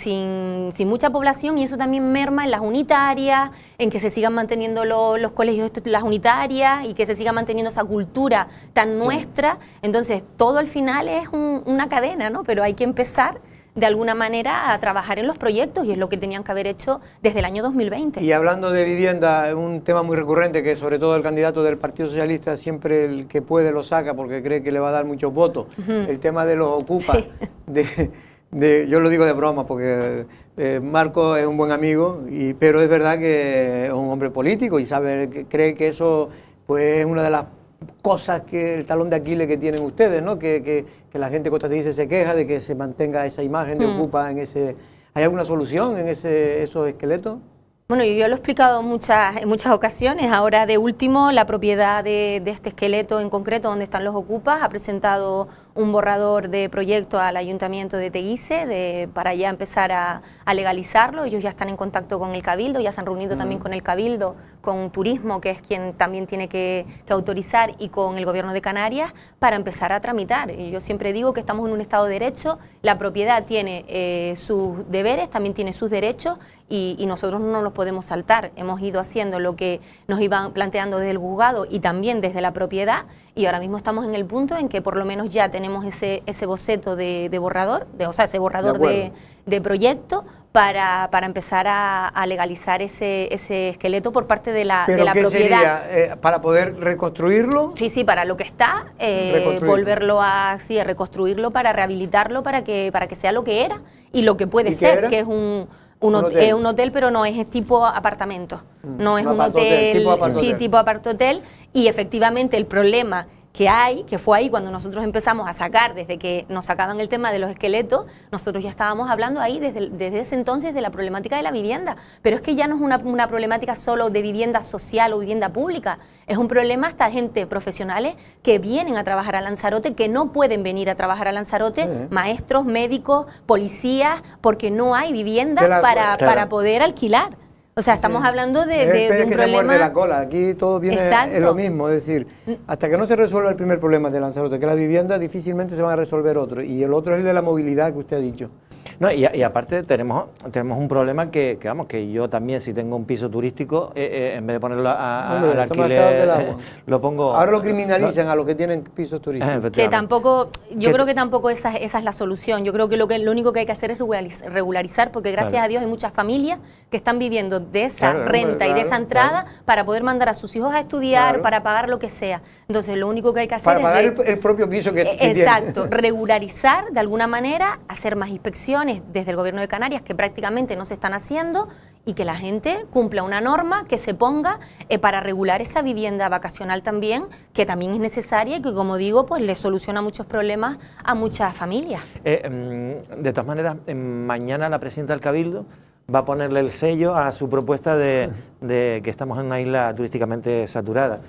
mucha población, y eso también merma en las unitarias, en que se sigan manteniendo los colegios, las unitarias, y que se siga manteniendo esa cultura tan nuestra. Entonces, todo al final es una cadena, ¿no? Pero hay que empezar de alguna manera a trabajar en los proyectos, y es lo que tenían que haber hecho desde el año 2020. Y hablando de vivienda, un tema muy recurrente que sobre todo el candidato del Partido Socialista siempre el que puede lo saca porque cree que le va a dar muchos votos. El tema de los ocupas. Sí. Yo lo digo de broma porque Marco es un buen amigo, pero es verdad que es un hombre político y cree que eso pues, es una de las cosas que el talón de Aquiles que tienen ustedes, ¿no? Que la gente costarricense se queja de que se mantenga esa imagen de Ocupa en ese... ¿Hay alguna solución en esos esqueletos? Bueno, yo lo he explicado en muchas ocasiones. Ahora, de último, la propiedad de este esqueleto en concreto, donde están los ocupas, ha presentado un borrador de proyecto al Ayuntamiento de Teguise para ya empezar a legalizarlo. Ellos ya están en contacto con el Cabildo, ya se han reunido también con el Cabildo, con Turismo, que es quien también tiene que autorizar, y con el Gobierno de Canarias para empezar a tramitar. Y yo siempre digo que estamos en un Estado de Derecho, la propiedad tiene sus deberes, también tiene sus derechos, y nosotros no los podemos saltar. Hemos ido haciendo lo que nos iban planteando desde el juzgado y también desde la propiedad, y ahora mismo estamos en el punto en que por lo menos ya tenemos ese boceto de borrador, ese borrador de proyecto para empezar a legalizar ese esqueleto por parte de la propiedad. Sería, ¿para poder reconstruirlo? Sí, para lo que está, volverlo a reconstruirlo, para rehabilitarlo, para que sea lo que era y lo que puede ser, que es un hotel, pero no es tipo apartamento, no es un hotel, tipo apart-hotel, y efectivamente el problema que fue ahí cuando nosotros empezamos a sacar, desde que nos sacaban el tema de los esqueletos, nosotros ya estábamos hablando ahí desde ese entonces de la problemática de la vivienda, pero es que ya no es una problemática solo de vivienda social o vivienda pública, es un problema hasta gente profesionales que vienen a trabajar a Lanzarote, que no pueden venir a trabajar a Lanzarote, maestros, médicos, policías, porque no hay vivienda para poder alquilar. O sea, estamos hablando de un problema... Se muerde la cola. Aquí todo viene es lo mismo, es decir, hasta que no se resuelva el primer problema de Lanzarote, que la vivienda, difícilmente se van a resolver otro, y el otro es el de la movilidad que usted ha dicho. No, y aparte tenemos un problema que yo también, si tengo un piso turístico, en vez de ponerlo al alquiler, lo pongo... Ahora lo criminalizan a los que tienen pisos turísticos. Que tampoco, yo creo que tampoco esa es la solución. Yo creo que lo único que hay que hacer es regularizar, porque gracias a Dios hay muchas familias que están viviendo de esa renta y de esa entrada para poder mandar a sus hijos a estudiar, para pagar lo que sea. Entonces, lo único que hay que hacer es... Para pagar el propio piso que tiene. Exacto, regularizar de alguna manera, hacer más inspecciones desde el Gobierno de Canarias, que prácticamente no se están haciendo, y que la gente cumpla una norma que se ponga para regular esa vivienda vacacional también, que también es necesaria y que, como digo, pues le soluciona muchos problemas a muchas familias. De todas maneras, mañana la presidenta del Cabildo va a ponerle el sello a su propuesta de que estamos en una isla turísticamente saturada.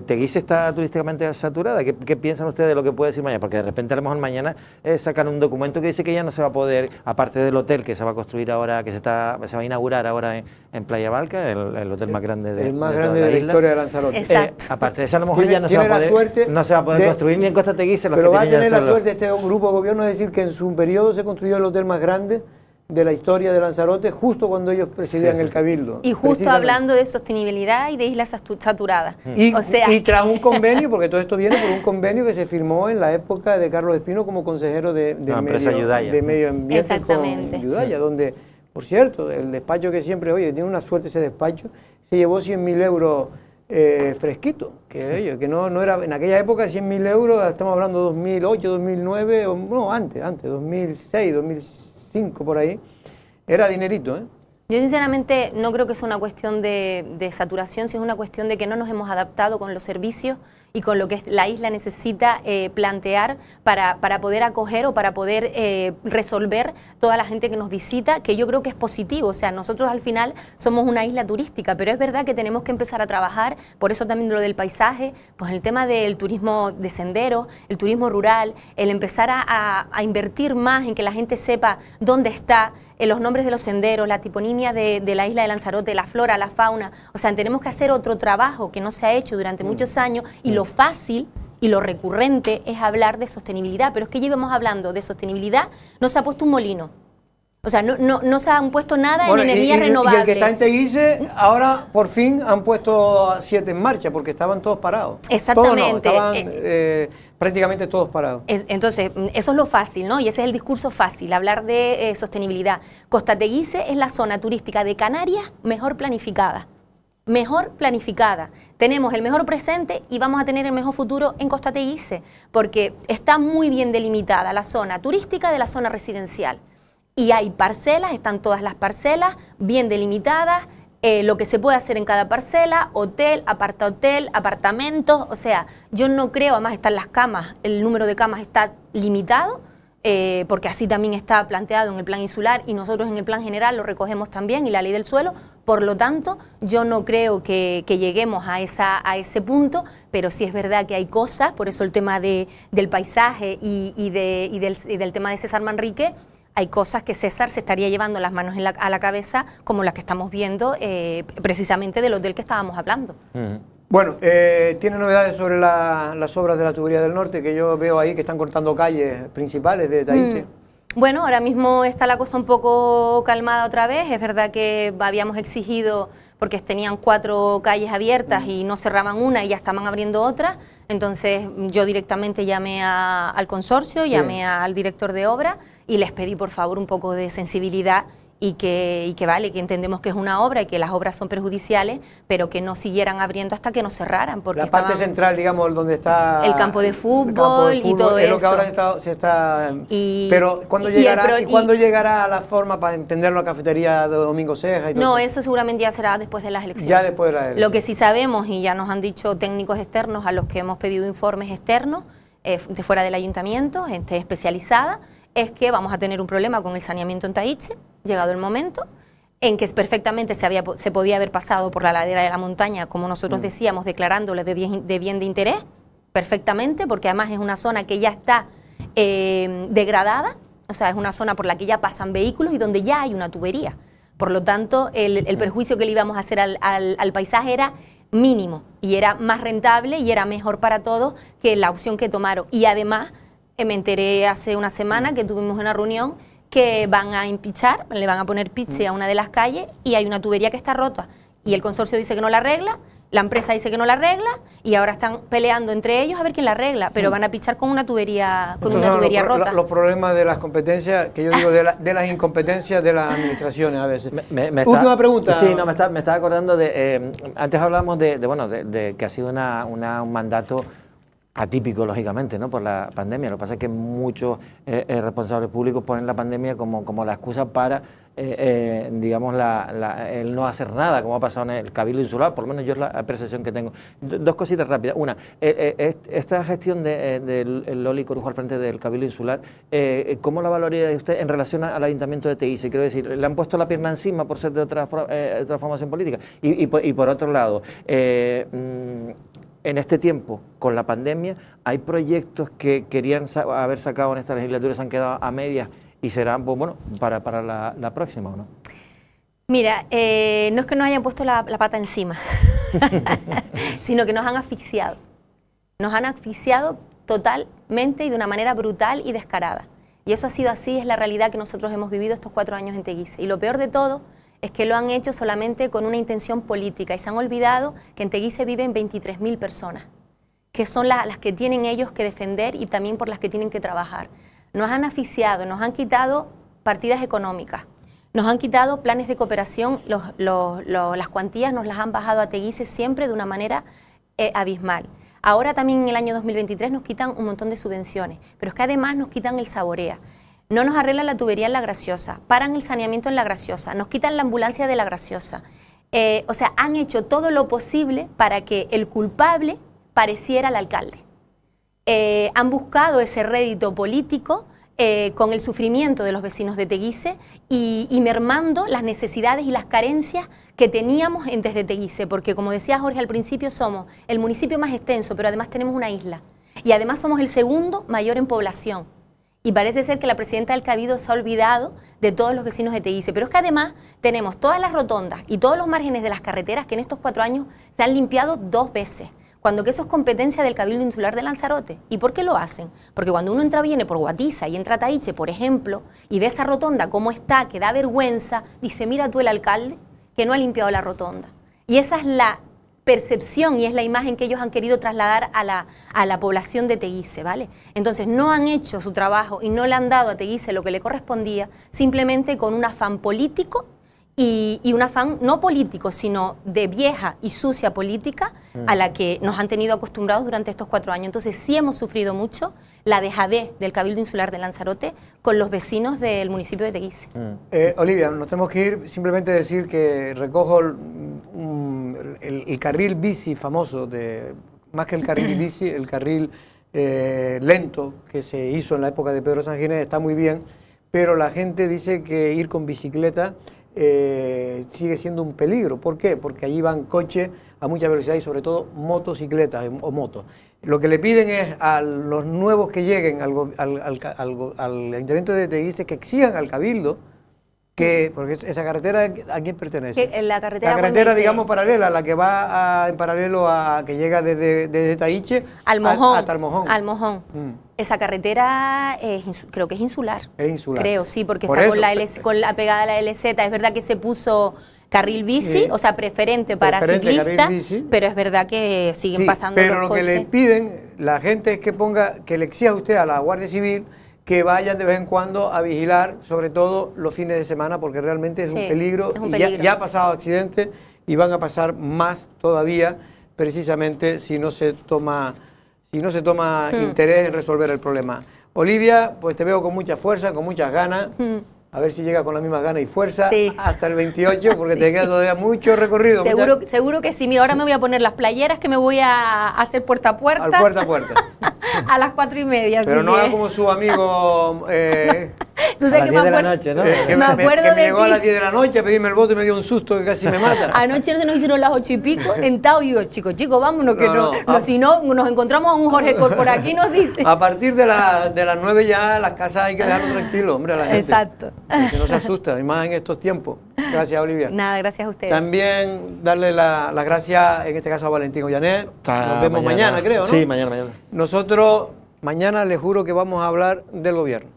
¿Teguise está turísticamente saturada? ¿Qué piensan ustedes de lo que puede decir mañana? Porque de repente a lo mejor mañana sacan un documento que dice que ya no se va a poder, aparte del hotel que se va a construir ahora, que se va a inaugurar ahora en Playa Balca, el hotel más grande de la historia de Lanzarote. Aparte de eso, a lo mejor ya no se va a poder construir ni en Costa Teguise. Pero va a tener la suerte este grupo de gobierno de decir que en su periodo se construyó el hotel más grande de la historia de Lanzarote, justo cuando ellos presidían el Cabildo. Y justo hablando de sostenibilidad y de islas saturadas. Y tras un convenio, porque todo esto viene por un convenio que se firmó en la época de Carlos Espino como consejero de medio ambiente con Yudaya, donde, por cierto, el despacho que siempre, tiene una suerte ese despacho, se llevó 100.000 euros fresquito, que no era, en aquella época 100.000 euros, estamos hablando de 2008, 2009, antes, 2006, 2005, por ahí, era dinerito, Yo sinceramente no creo que sea una cuestión de saturación, sino es una cuestión de que no nos hemos adaptado con los servicios y con lo que la isla necesita plantear para poder acoger o para poder resolver toda la gente que nos visita, que yo creo que es positivo. O sea, nosotros al final somos una isla turística, pero es verdad que tenemos que empezar a trabajar, por eso también lo del paisaje, pues el tema del turismo de senderos, el turismo rural, el empezar a invertir más en que la gente sepa dónde está, los nombres de los senderos, la toponimia de la isla de Lanzarote, la flora, la fauna. O sea, tenemos que hacer otro trabajo que no se ha hecho durante muchos años, y lo fácil y lo recurrente es hablar de sostenibilidad, pero es que llevamos hablando de sostenibilidad, no se ha puesto un molino. O sea, no se han puesto nada en energía renovable. Y el que está en Teguise, ahora por fin han puesto 7 en marcha, porque estaban todos parados. Exactamente. Todos no, estaban prácticamente todos parados. Entonces, eso es lo fácil, ¿no? Y ese es el discurso fácil, hablar de sostenibilidad. Costa Teguise es la zona turística de Canarias mejor planificada. Mejor planificada. Tenemos el mejor presente y vamos a tener el mejor futuro en Costa Teguise, porque está muy bien delimitada la zona turística de la zona residencial. Y hay parcelas, están todas las parcelas bien delimitadas, lo que se puede hacer en cada parcela, hotel, apartahotel, apartamentos. O sea, yo no creo, además están las camas, el número de camas está limitado, porque así también está planteado en el plan insular y nosotros en el plan general lo recogemos también, y la ley del suelo. Por lo tanto, yo no creo que lleguemos a ese punto, pero sí es verdad que hay cosas, por eso el tema del paisaje y del tema de César Manrique. Hay cosas que César se estaría llevando las manos a la cabeza, como las que estamos viendo precisamente del hotel que estábamos hablando. Bueno, tiene novedades sobre las obras de la tubería del norte, que yo veo ahí que están cortando calles principales de Tahití. Bueno, ahora mismo está la cosa un poco calmada otra vez. Es verdad que habíamos exigido, porque tenían 4 calles abiertas y no cerraban una y ya estaban abriendo otra. Entonces yo directamente llamé al consorcio, llamé al director de obra y les pedí por favor un poco de sensibilidad y que vale, que entendemos que es una obra y que las obras son perjudiciales, pero que no siguieran abriendo hasta que no cerraran. Porque la parte central, digamos, donde está el campo de fútbol y todo es eso. Lo que ahora se está... Pero ¿cuándo llegará la forma para entender la cafetería de Domingo Ceja? Y todo no, eso seguramente ya será después de las elecciones. Ya después de las elecciones. Lo que sí sabemos, y ya nos han dicho técnicos externos a los que hemos pedido informes externos, de fuera del ayuntamiento, gente especializada, es que vamos a tener un problema con el saneamiento en Tahití, llegado el momento, en que perfectamente se podía haber pasado por la ladera de la montaña, como nosotros decíamos, declarándole de bien de interés, perfectamente, porque además es una zona que ya está degradada, o sea, es una zona por la que ya pasan vehículos y donde ya hay una tubería. Por lo tanto, el perjuicio que le íbamos a hacer al paisaje era mínimo, y era más rentable y era mejor para todos que la opción que tomaron. Y además, me enteré hace una semana que tuvimos una reunión que van a empichar, le van a poner piche a una de las calles y hay una tubería que está rota. Y el consorcio dice que no la arregla, la empresa dice que no la arregla y ahora están peleando entre ellos a ver quién la arregla, pero van a pichar con una tubería rota. Los problemas de las competencias, que yo digo de las incompetencias de las administraciones a veces. Última pregunta. Sí, no, me estaba acordando de... antes hablamos de que ha sido un mandato atípico, lógicamente, ¿no? Por la pandemia. Lo que pasa es que muchos responsables públicos ponen la pandemia como la excusa para, digamos, el no hacer nada, como ha pasado en el Cabildo Insular, por lo menos yo es la percepción que tengo. Dos cositas rápidas. Una, esta gestión del Loli Corujo al frente del Cabildo Insular, ¿cómo la valoraría usted en relación al Ayuntamiento de Teguise? Quiero decir, ¿le han puesto la pierna encima por ser de otra formación política? Y por otro lado, en este tiempo, con la pandemia, hay proyectos que querían haber sacado en esta legislatura, se han quedado a medias y serán, pues, bueno, para la próxima, ¿o no? Mira, no es que nos hayan puesto la pata encima, sino que nos han asfixiado. Nos han asfixiado totalmente y de una manera brutal y descarada. Y eso ha sido así, es la realidad que nosotros hemos vivido estos 4 años en Teguise. Y lo peor de todo es que lo han hecho solamente con una intención política y se han olvidado que en Teguise viven 23.000 personas, que son las que tienen ellos que defender y también por las que tienen que trabajar. Nos han asfixiado, nos han quitado partidas económicas, nos han quitado planes de cooperación, las cuantías nos las han bajado a Teguise siempre de una manera abismal. Ahora también en el año 2023 nos quitan un montón de subvenciones, pero es que además nos quitan el Saborea. No nos arreglan la tubería en La Graciosa, paran el saneamiento en La Graciosa, nos quitan la ambulancia de La Graciosa. O sea, han hecho todo lo posible para que el culpable pareciera al alcalde. Han buscado ese rédito político con el sufrimiento de los vecinos de Teguise y mermando las necesidades y las carencias que teníamos desde Teguise, porque como decía Jorge al principio, somos el municipio más extenso, pero además tenemos una isla y además somos el segundo mayor en población. Y parece ser que la presidenta del Cabildo se ha olvidado de todos los vecinos de Teguise. Pero es que además tenemos todas las rotondas y todos los márgenes de las carreteras que en estos 4 años se han limpiado 2 veces. Cuando que eso es competencia del Cabildo Insular de Lanzarote. ¿Y por qué lo hacen? Porque cuando uno viene por Guatiza y entra a Taiche, por ejemplo, y ve esa rotonda cómo está, que da vergüenza, dice, mira tú el alcalde que no ha limpiado la rotonda. Y esa es la percepción y es la imagen que ellos han querido trasladar a la población de Teguise, ¿vale? Entonces no han hecho su trabajo y no le han dado a Teguise lo que le correspondía, simplemente con un afán político y un afán no político, sino de vieja y sucia política a la que nos han tenido acostumbrados durante estos 4 años. Entonces sí hemos sufrido mucho la dejadez del Cabildo Insular de Lanzarote con los vecinos del municipio de Teguise. Olivia, nos tenemos que ir. Simplemente decir que recojo el carril bici famoso, más que el carril bici, el carril lento que se hizo en la época de Pedro Sanginés está muy bien, pero la gente dice que ir con bicicleta sigue siendo un peligro. ¿Por qué? Porque allí van coches a mucha velocidad y sobre todo motocicletas o motos. Lo que le piden es a los nuevos que lleguen al Ayuntamiento de Teguise que exijan al Cabildo porque esa carretera, ¿a quién pertenece? La carretera digamos, paralela, la que va en paralelo a que llega desde Taiche hasta Almojón. Esa carretera creo que es insular. Es insular. Creo, sí, porque está con la pegada a la LZ. Es verdad que se puso carril bici, o sea, preferente para ciclistas, pero es verdad que siguen pasando pero los coches. Pero lo que le piden la gente es que le exija usted a la Guardia Civil que vayan de vez en cuando a vigilar, sobre todo los fines de semana, porque realmente es un peligro. Ya ha pasado accidentes y van a pasar más todavía, precisamente si no se toma interés en resolver el problema. Olivia, pues te veo con mucha fuerza, con muchas ganas. A ver si llega con la misma gana y fuerza hasta el 28, porque te queda todavía mucho recorrido. Seguro que sí. Mira, ahora me voy a poner las playeras que me voy a hacer puerta a puerta. Al puerta a puerta. A las 4:30. Pero no haga como su amigo... Tú sabes que me acuerdo, noche, ¿no? me acuerdo que me llegó a las 10 de la noche a pedirme el voto y me dio un susto que casi me mata. Anoche se nos hicieron las 8:00 en Tao y digo, chicos, vámonos, que si no nos encontramos a un Jorge por aquí nos dice. A partir de las 9 ya las casas hay que dejarlo tranquilo, hombre, a la gente. Exacto. Que no se asusta, y más en estos tiempos. Gracias, Olivia. Nada, gracias a ustedes. También darle las gracias, en este caso a Valentín Ollaner. Nos vemos mañana, creo, ¿no? Sí, mañana. Nosotros mañana les juro que vamos a hablar del gobierno.